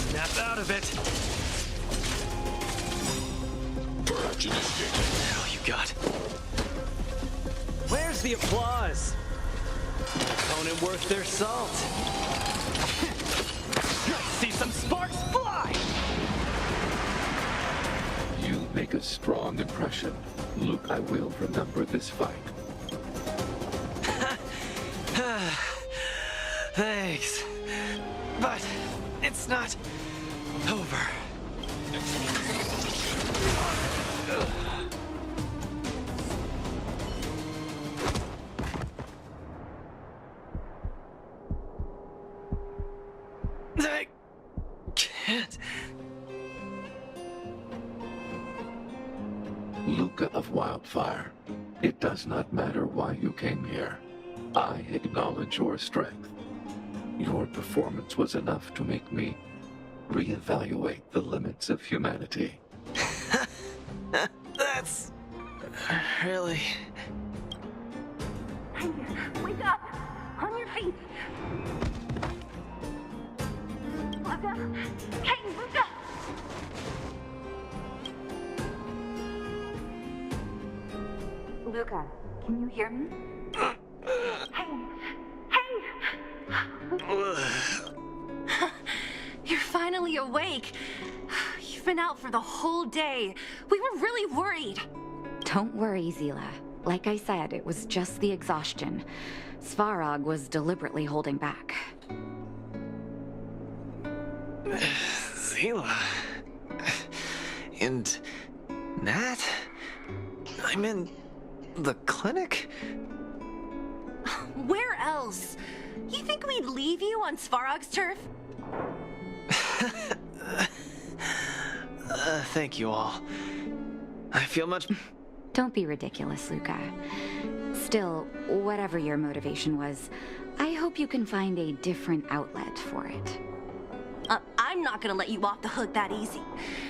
Snap out of it. Purge initiated. Hell, you got. Where's the applause? Opponent worth their salt. See some sparks fly! You make a strong impression. Luke, I will remember this fight. Thanks. But it's not over. I can't. Luca of Wildfire, it does not matter why you came here. I acknowledge your strength. Your performance was enough to make me reevaluate the limits of humanity. That's really... Wake up! On your feet! Luca! Hey, Luca! Luca, can you hear me? Hey! You're finally awake. You've been out for the whole day. We were really worried. Don't worry, Zila. Like I said, it was just the exhaustion. Svarog was deliberately holding back. Zila... And... Nat? I'm in... the clinic? Where else? You think we'd leave you on Svarog's turf? Thank you all. I feel much... Don't be ridiculous, Luca. Still, whatever your motivation was, I hope you can find a different outlet for it. I'm not gonna let you off the hook that easy.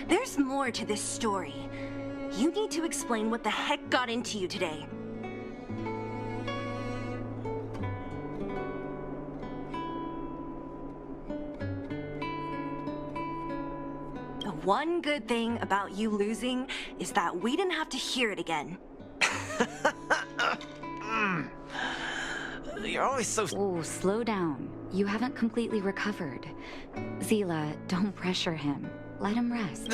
There's more to this story. You need to explain what the heck got into you today. The one good thing about you losing is that we didn't have to hear it again. You're always so... Oh, slow down. You haven't completely recovered. Zila, don't pressure him. Let him rest.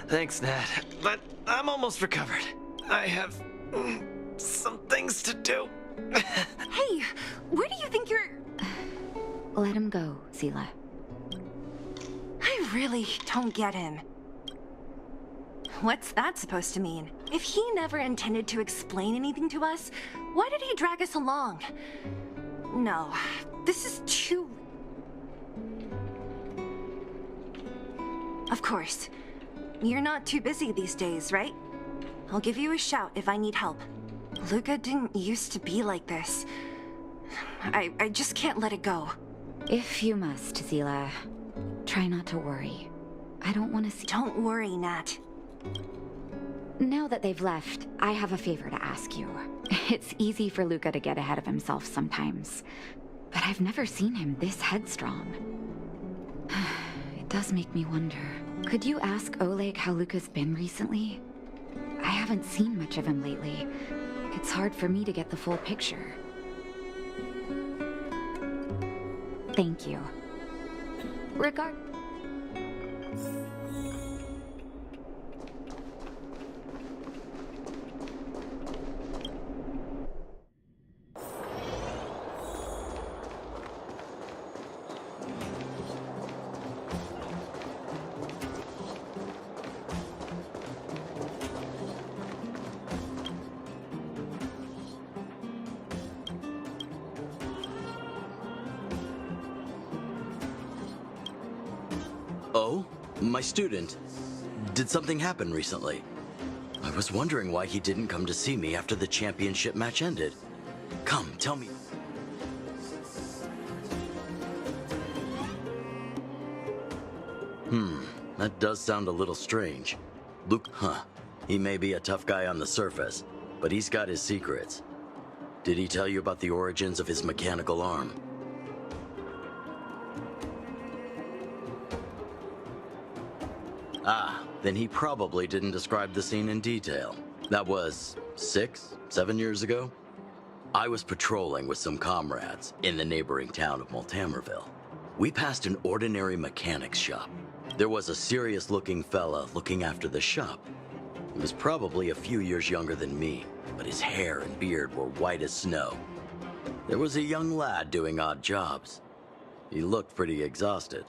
Thanks, Nat. But I'm almost recovered. I have... some things to do. Hey, where do you think you're... Let him go, Zila. I really don't get him. What's that supposed to mean? If he never intended to explain anything to us, why did he drag us along? No, this is too... Of course. You're not too busy these days, right? I'll give you a shout if I need help. Luca didn't used to be like this. I just can't let it go. If you must, Zila, try not to worry. I don't want to see... Don't worry, Nat. Now that they've left, I have a favor to ask you. It's easy for Luca to get ahead of himself sometimes, but I've never seen him this headstrong. It does make me wonder. Could you ask Oleg how Luca's been recently? I haven't seen much of him lately. It's hard for me to get the full picture. Thank you. Regard... Oh? My student. Did something happen recently? I was wondering why he didn't come to see me after the championship match ended. Come, tell me. That does sound a little strange. Luke, he may be a tough guy on the surface, but he's got his secrets. Did he tell you about the origins of his mechanical arm? Ah, then he probably didn't describe the scene in detail. That was 6, 7 years ago? I was patrolling with some comrades in the neighboring town of Multamerville. We passed an ordinary mechanic's shop. There was a serious-looking fella looking after the shop. He was probably a few years younger than me, but his hair and beard were white as snow. There was a young lad doing odd jobs. He looked pretty exhausted.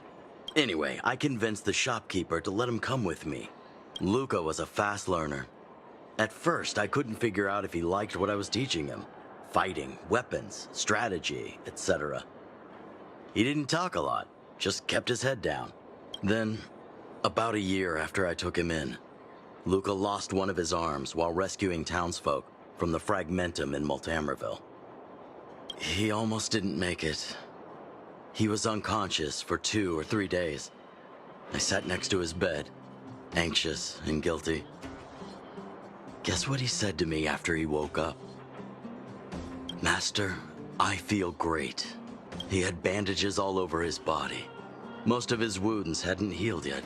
Anyway, I convinced the shopkeeper to let him come with me. Luca was a fast learner. At first, I couldn't figure out if he liked what I was teaching him. Fighting, weapons, strategy, etc. He didn't talk a lot, just kept his head down. Then, about a year after I took him in, Luca lost one of his arms while rescuing townsfolk from the Fragmentum in Multamerville. He almost didn't make it. He was unconscious for 2 or 3 days. I sat next to his bed, anxious and guilty. Guess what he said to me after he woke up? "Master, I feel great." He had bandages all over his body. Most of his wounds hadn't healed yet.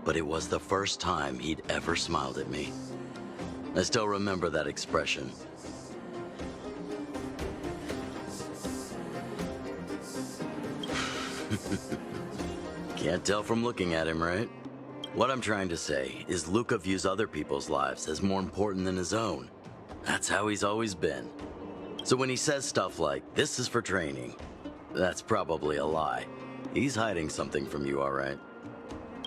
But it was the first time he'd ever smiled at me. I still remember that expression. Can't tell from looking at him, right? What I'm trying to say is Luca views other people's lives as more important than his own. That's how he's always been. So when he says stuff like, "This is for training," that's probably a lie. He's hiding something from you, all right?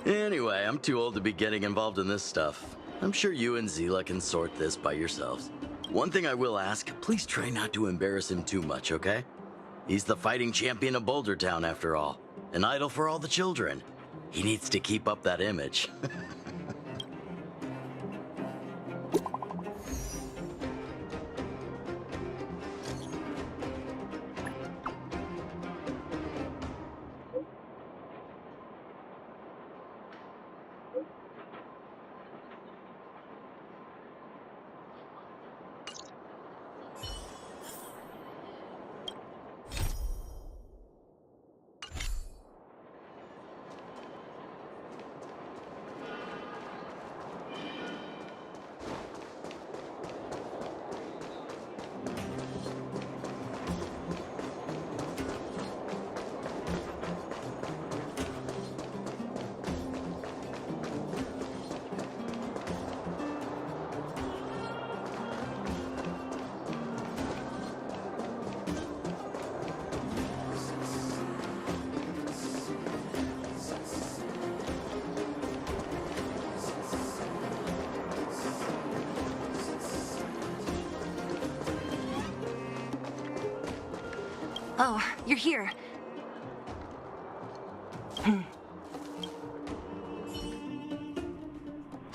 Anyway, I'm too old to be getting involved in this stuff. I'm sure you and Zila can sort this by yourselves. One thing I will ask, please try not to embarrass him too much, okay? He's the fighting champion of Boulder Town, after all. An idol for all the children. He needs to keep up that image. Oh, you're here.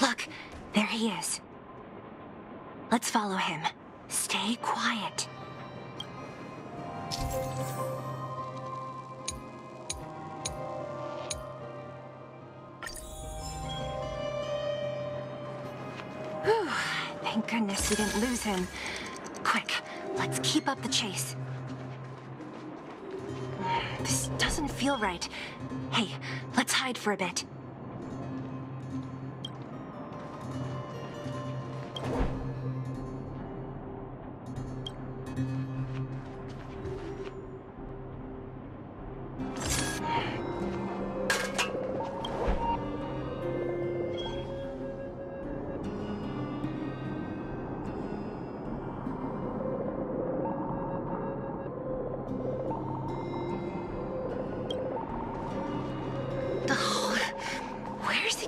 Look, there he is. Let's follow him. Stay quiet. Whew, thank goodness we didn't lose him. Quick, let's keep up the chase. This doesn't feel right. Hey, let's hide for a bit.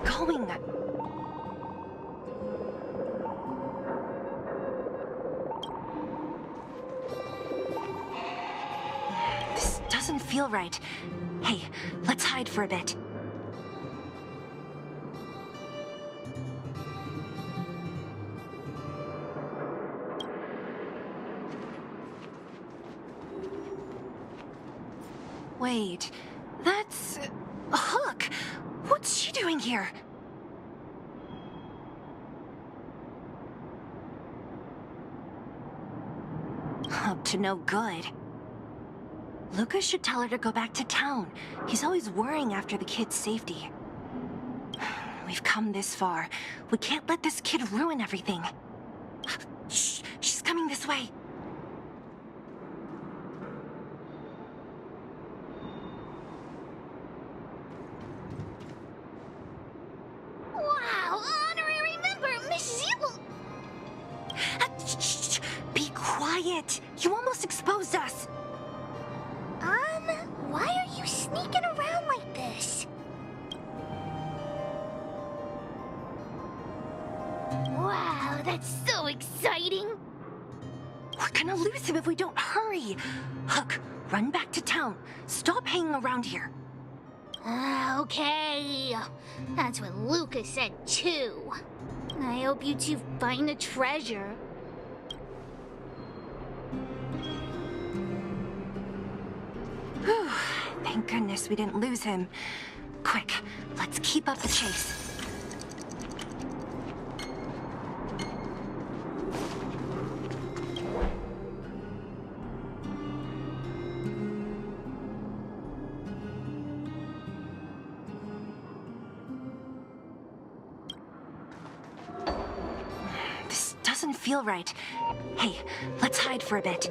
Going? This doesn't feel right. Hey, let's hide for a bit. Wait, that's Hook. What's she doing here? Up to no good. Lucas should tell her to go back to town. He's always worrying after the kid's safety. We've come this far. We can't let this kid ruin everything. Shh, she's coming this way. Wow, honorary member, Miss Zila! Shh, be quiet. You almost exposed us. Why are you sneaking around like this? Wow, that's so exciting! We're gonna lose him if we don't hurry. Hook, run back to town. Stop hanging around here. Okay. That's what Lucas said too. I hope you two find the treasure. Whew, thank goodness we didn't lose him. Quick, let's keep up the chase. This doesn't feel right. Hey, let's hide for a bit.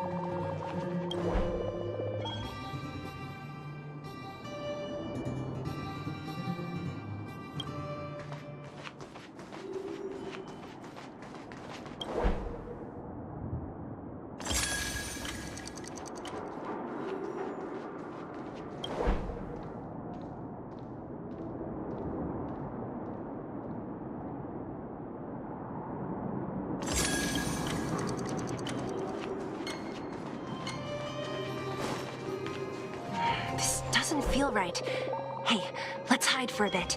feel right. Hey, let's hide for a bit.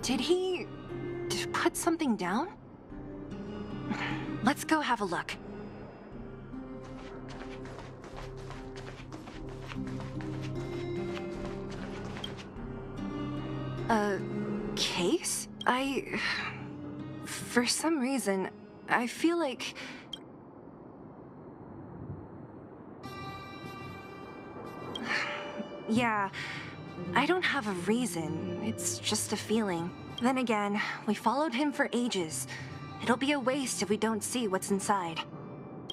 Did he put something down? Let's go have a look. A case? For some reason, I feel like... Yeah, I don't have a reason. It's just a feeling. Then again, we followed him for ages. It'll be a waste if we don't see what's inside.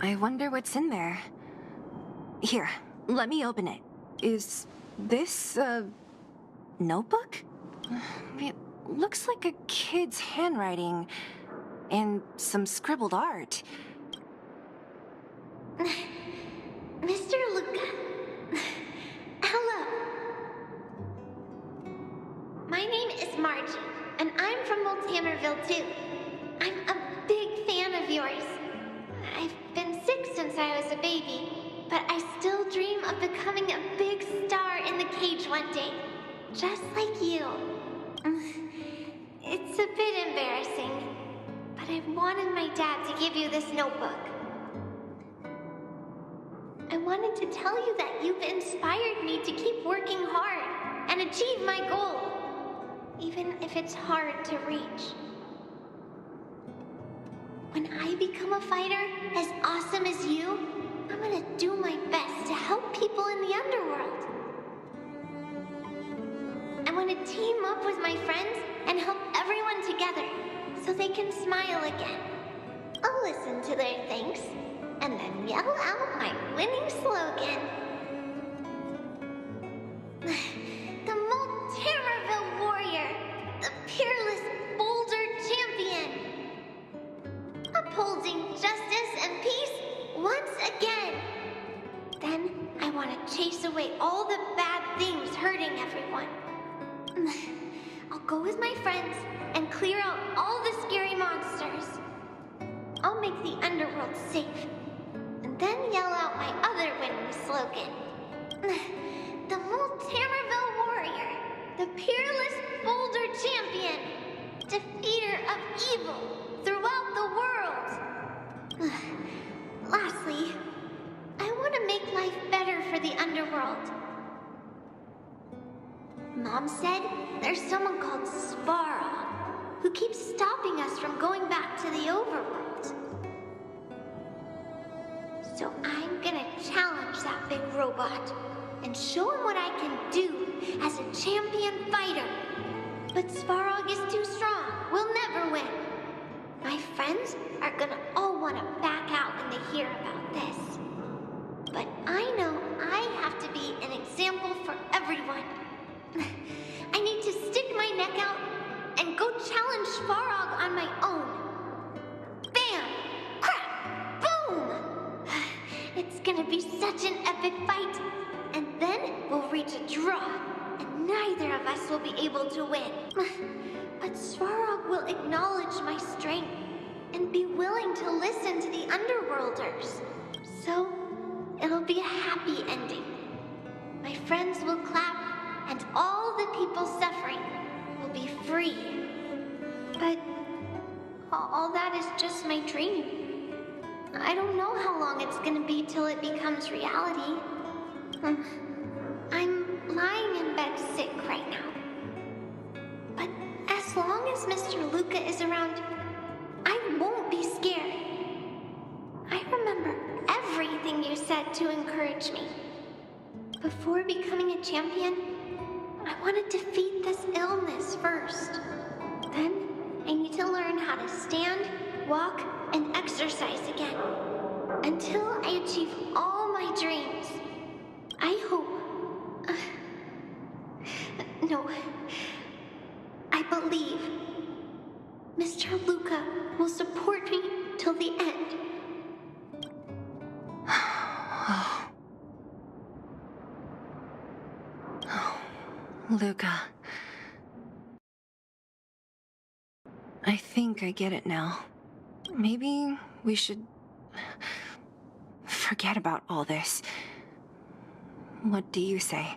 I wonder what's in there. Here, let me open it. Is this a notebook? It looks like a kid's handwriting and some scribbled art. Mr. Luca. Hello. My name is Margie, and I'm from Multamerville too. I'm a big fan of yours. I've been sick since I was a baby, but I still dream of becoming a big star in the cage one day, just like you. It's a bit embarrassing, but I wanted my dad to give you this notebook. I wanted to tell you that you've inspired me to keep working hard and achieve my goal, even if it's hard to reach. When I become a fighter as awesome as you, I'm gonna do my best to help people in the underworld. I want to team up with my friends and help everyone together so they can smile again. I'll listen to their thanks and then yell out my winning slogan. The Multamerville Warrior, the peerless Boulder Champion. Upholding justice and peace once again. Then I want to chase away all the bad things hurting everyone. I'll go with my friends and clear out all the scary monsters. I'll make the underworld safe, and then yell out my other winning slogan. The Multamerville Warrior, the peerless Boulder Champion, defeater of evil throughout the world. Lastly, I want to make life better for the underworld. Mom said there's someone called Svarog who keeps stopping us from going back to the overworld. So I'm gonna challenge that big robot and show him what I can do as a champion fighter. But Svarog is too strong. We'll never win. My friends are gonna all want to back out when they hear about this. But I know I have to be an example for everyone. I need to stick my neck out and go challenge Svarog on my own. Bam! Crack! Boom! It's gonna be such an epic fight. And then we'll reach a draw, and neither of us will be able to win. But Svarog will acknowledge my strength and be willing to listen to the Underworlders. So, it'll be a happy ending. My friends will clap, and all the people suffering will be free. But all that is just my dream. I don't know how long it's gonna be till it becomes reality. I'm lying in bed sick right now. But as long as Mr. Luca is around, I won't be scared. I remember everything you said to encourage me. Before becoming a champion, I want to defeat this illness first. Then, I need to learn how to stand, walk, and exercise again. Until I achieve all my dreams. I hope No. I believe Mr. Luca will support me till the end. Luca. I think I get it now. Maybe we should forget about all this. What do you say?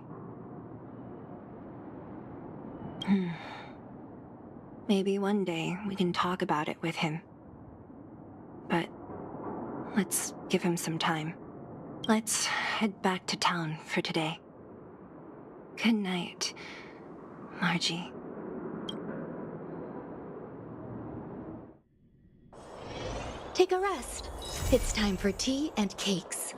Maybe one day we can talk about it with him. But let's give him some time. Let's head back to town for today. Good night, Margie. Take a rest. It's time for tea and cakes.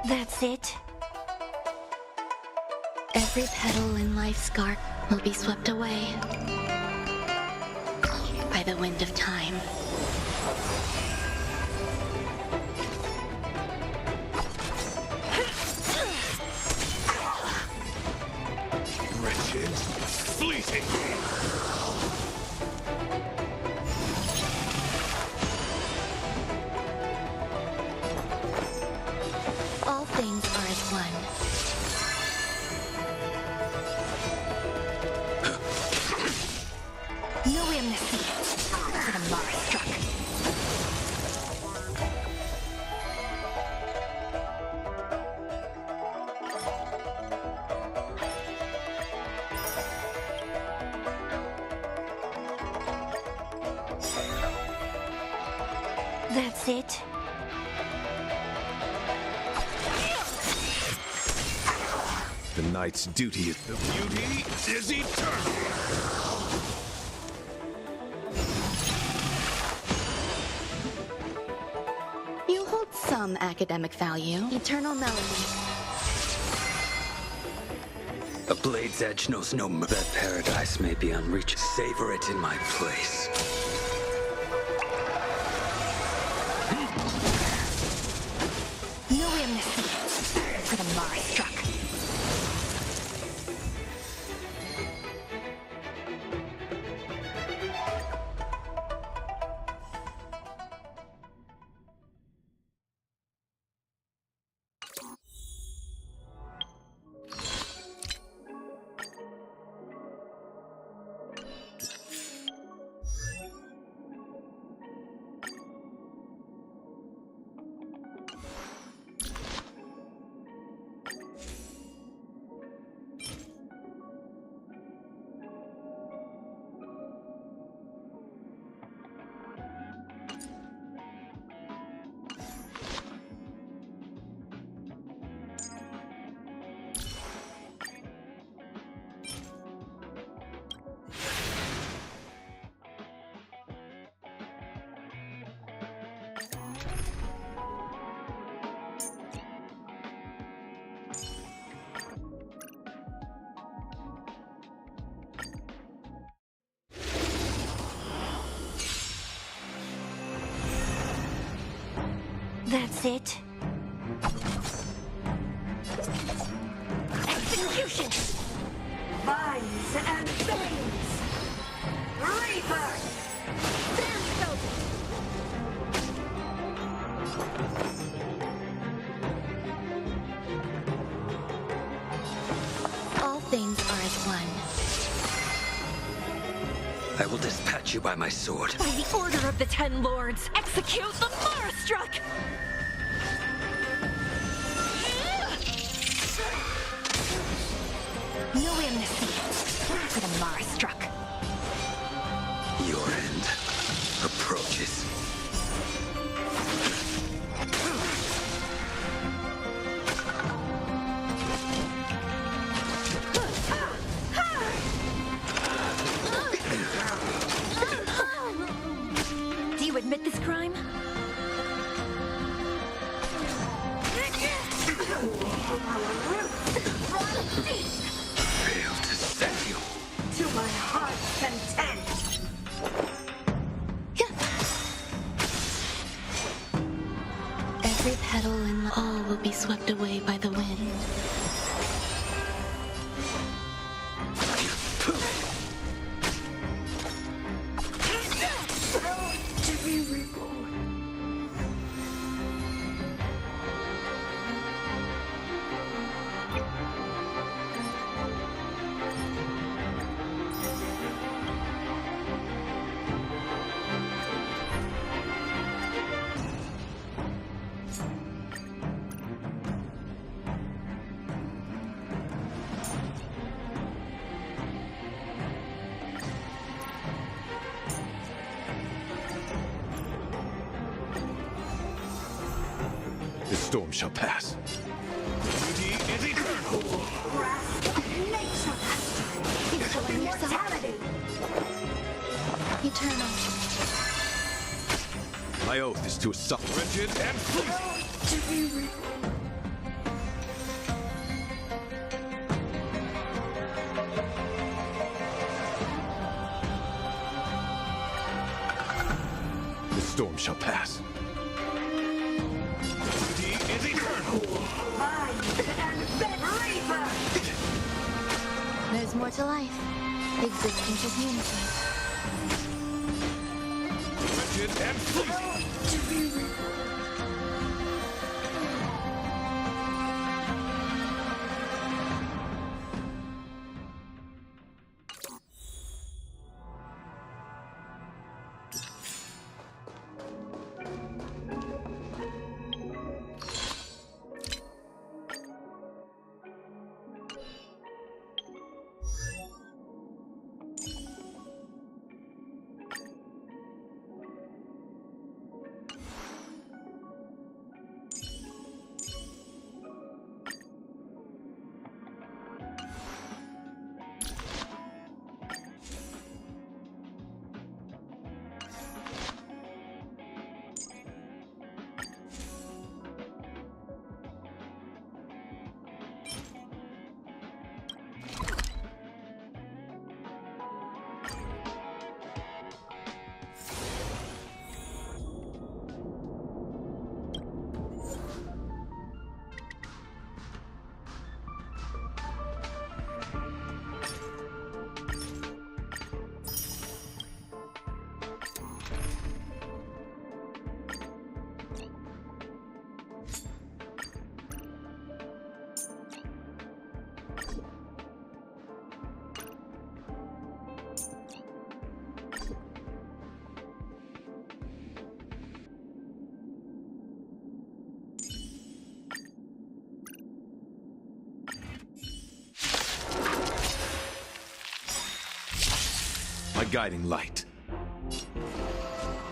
That's it? Every petal in life's garden will be swept away by the wind of time. Wretched, fleeting. All things are as one. No amnesty for the Mara struck. That's it. The knight's duty is... The beauty is eternal! You hold some academic value. Eternal melody. A blade's edge knows no that paradise may be unreached. Savor it in my place. No amnesty for the Mars struck. That's it. Execution! Vines and veins! Reaper! Sandstone! All things are as one. I will dispatch you by my sword. By the order of the Ten Lords, execute the Mars struck! No amnesty for the Mars struck. Your end approaches. Do you admit this crime? Fail to set you. To my heart's content! Every petal in all will be swept away by the wind. To be reborn. The storm shall pass. Beauty is eternal! Eternal. My oath is to suffer wretched and fleeting. The storm shall pass. Beauty is eternal! There's more to life. Existence is unity. Wretched and fleeting. guiding light.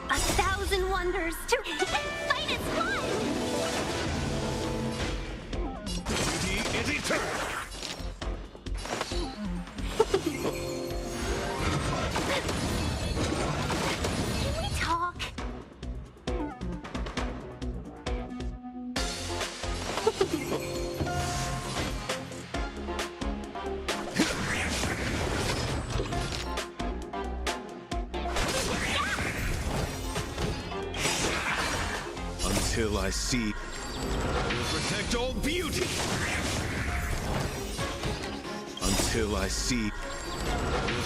1,000 wonders to fight as one! Duty is eternal! Can we talk? Until I see... will protect all beauty! Until I see... will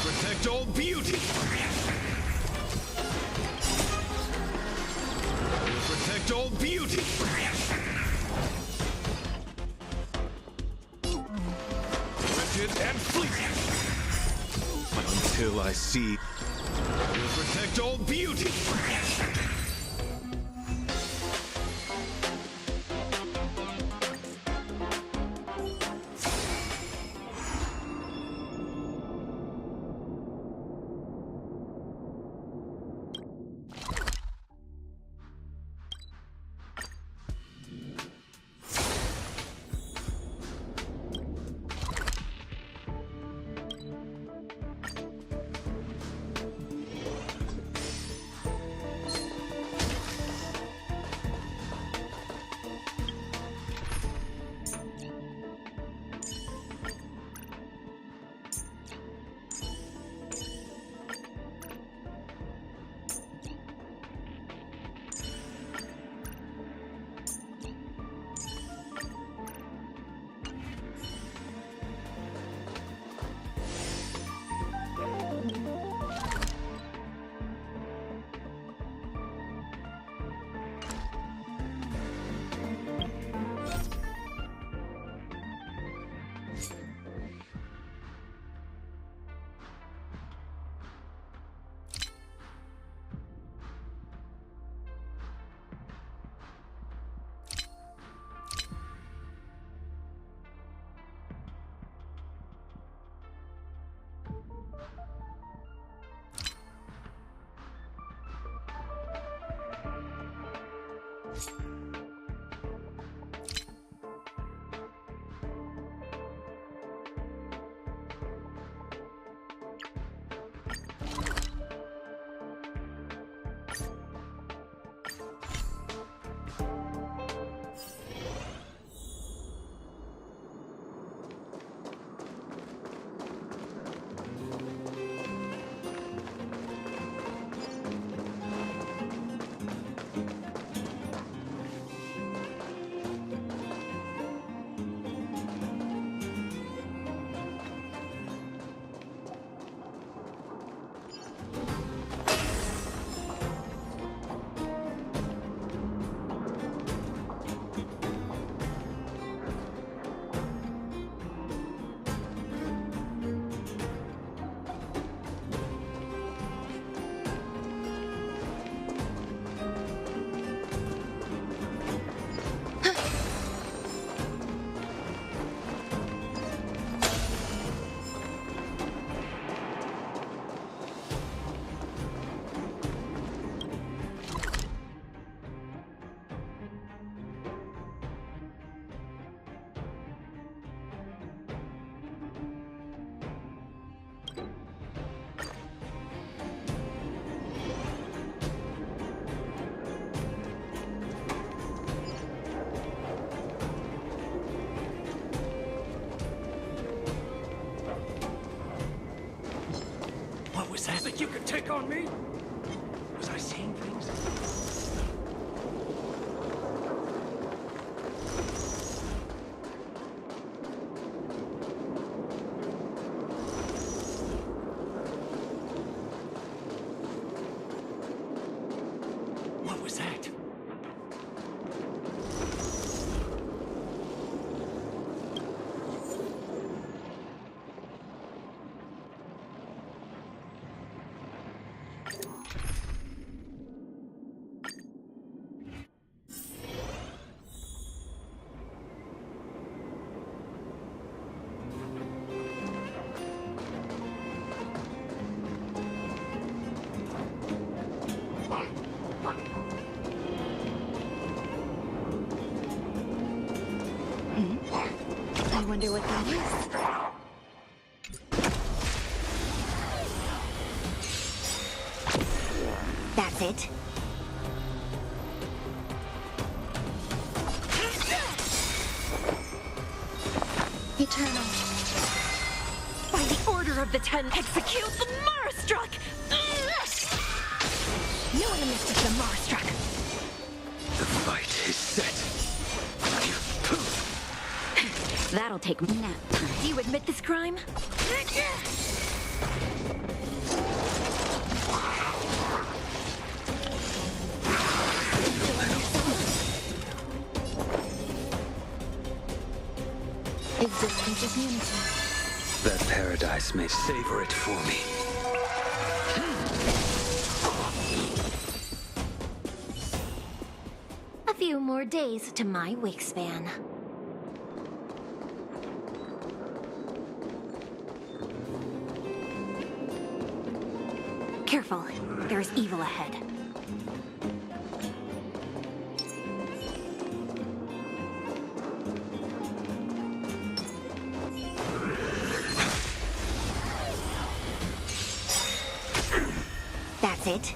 protect all beauty! Will protect all beauty! Wretched and fleeting! Until I see... will protect all beauty! Was that? Think you could take on me? Was I seeing things? What was that? wonder what that is. That's it. Eternal. By the order of the Ten, execute the Marstruck! No animistic the Marstruck. The fight is set. That'll take nap time. Do you admit this crime? Existence is unity. That paradise may savor it for me. A few more days to my wingspan. Careful, there is evil ahead. That's it.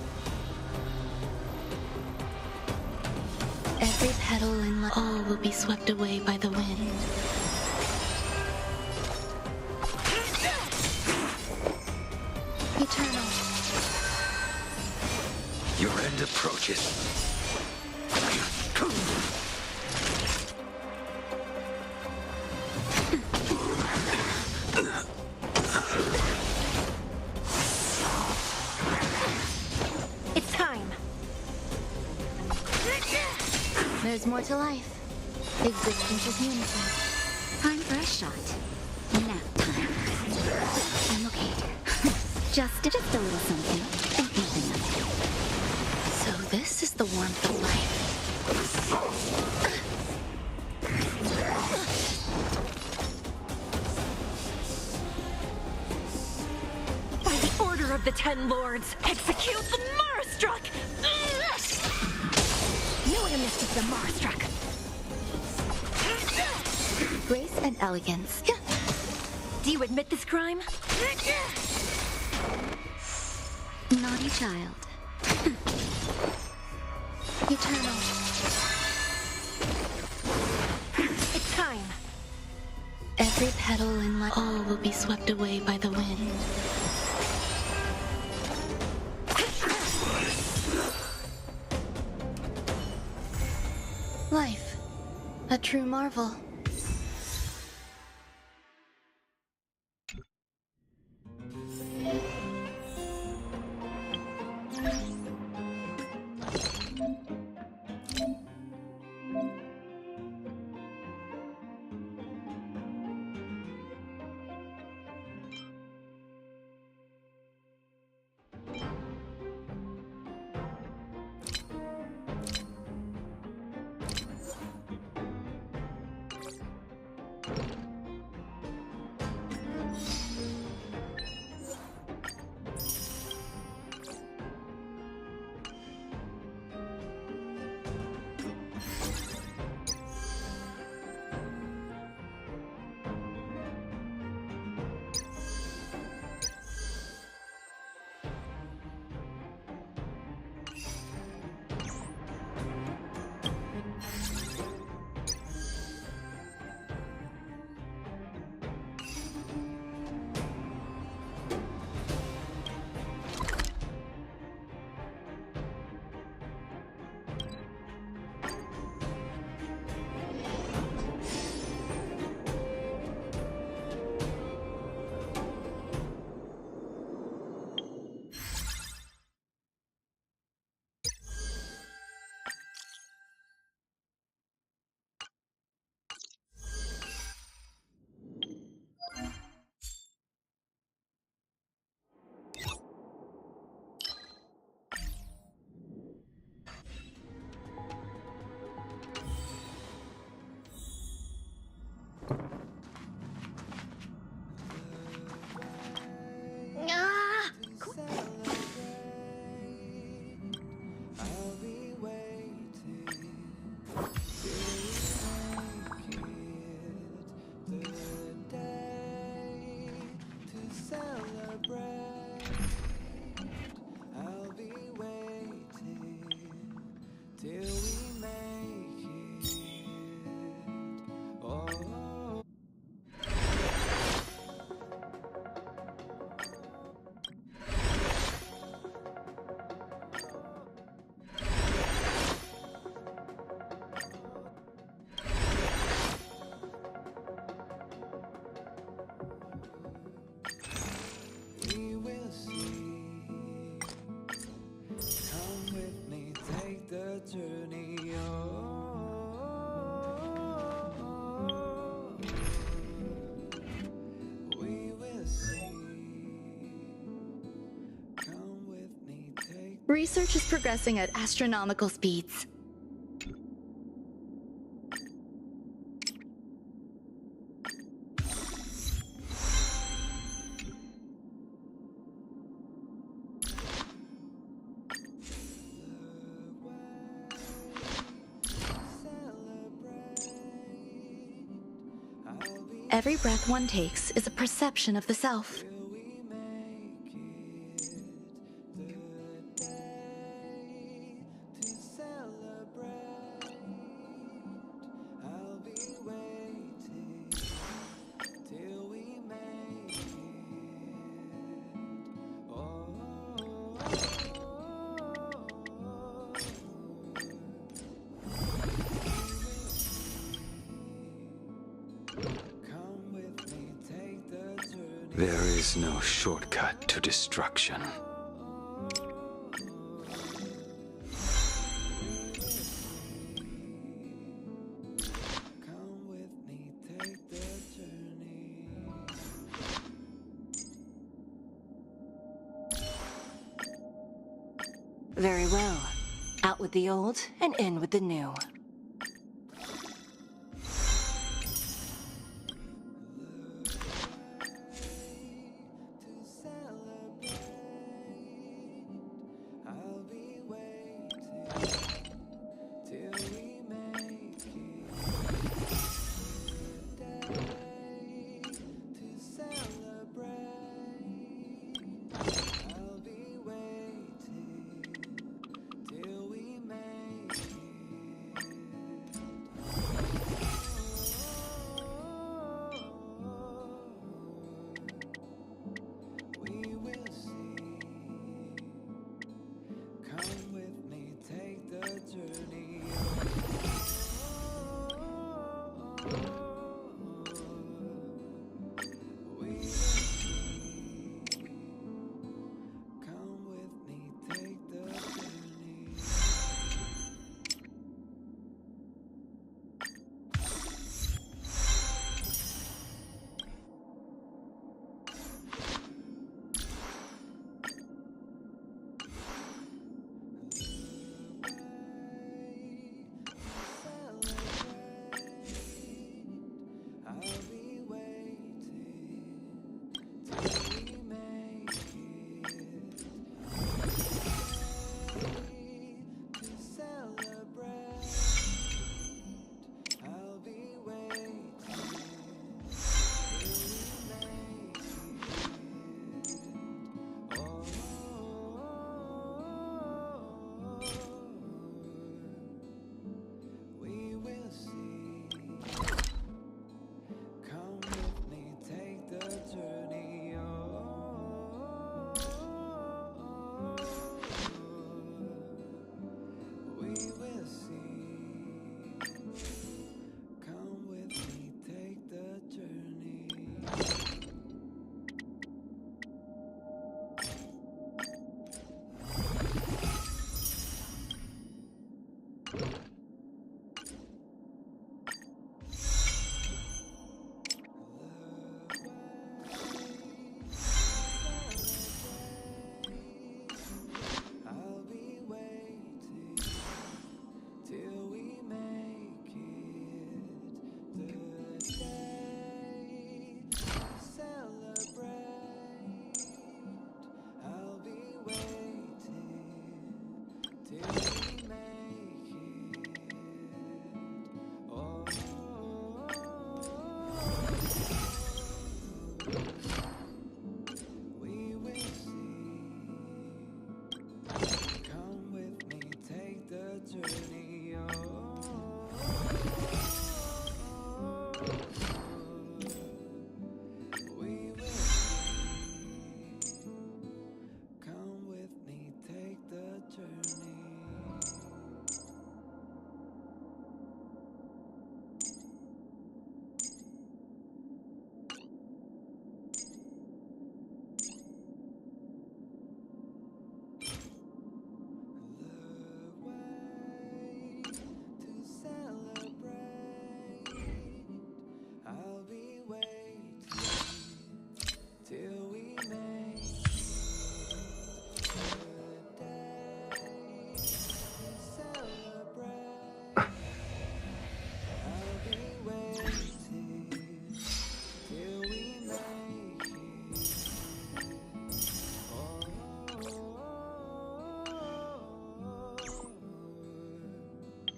Every petal in life, all will be swept away by the wind. Eternal. Your end approaches. It's time. There's more to life. Existence is unity. Time for a shot. Nap time. I'm okay. Just a little something. Think nothing of it. So this is the warmth of life. By the order of the Ten Lords, execute the Marstruck! No animistic the Marstruck. Grace and elegance. Do you admit this crime? Naughty child. Eternal. It's time. Every petal in life, all will be swept away by the wind. Life. A true marvel. celebrate. I'll be waiting till we make it. Oh. We will see. Come with me, take the journey. We will see. Come with me, take. Research is progressing at astronomical speeds. Every breath one takes is a perception of the self. There is no shortcut to destruction. Very well. Out with the old and in with the new.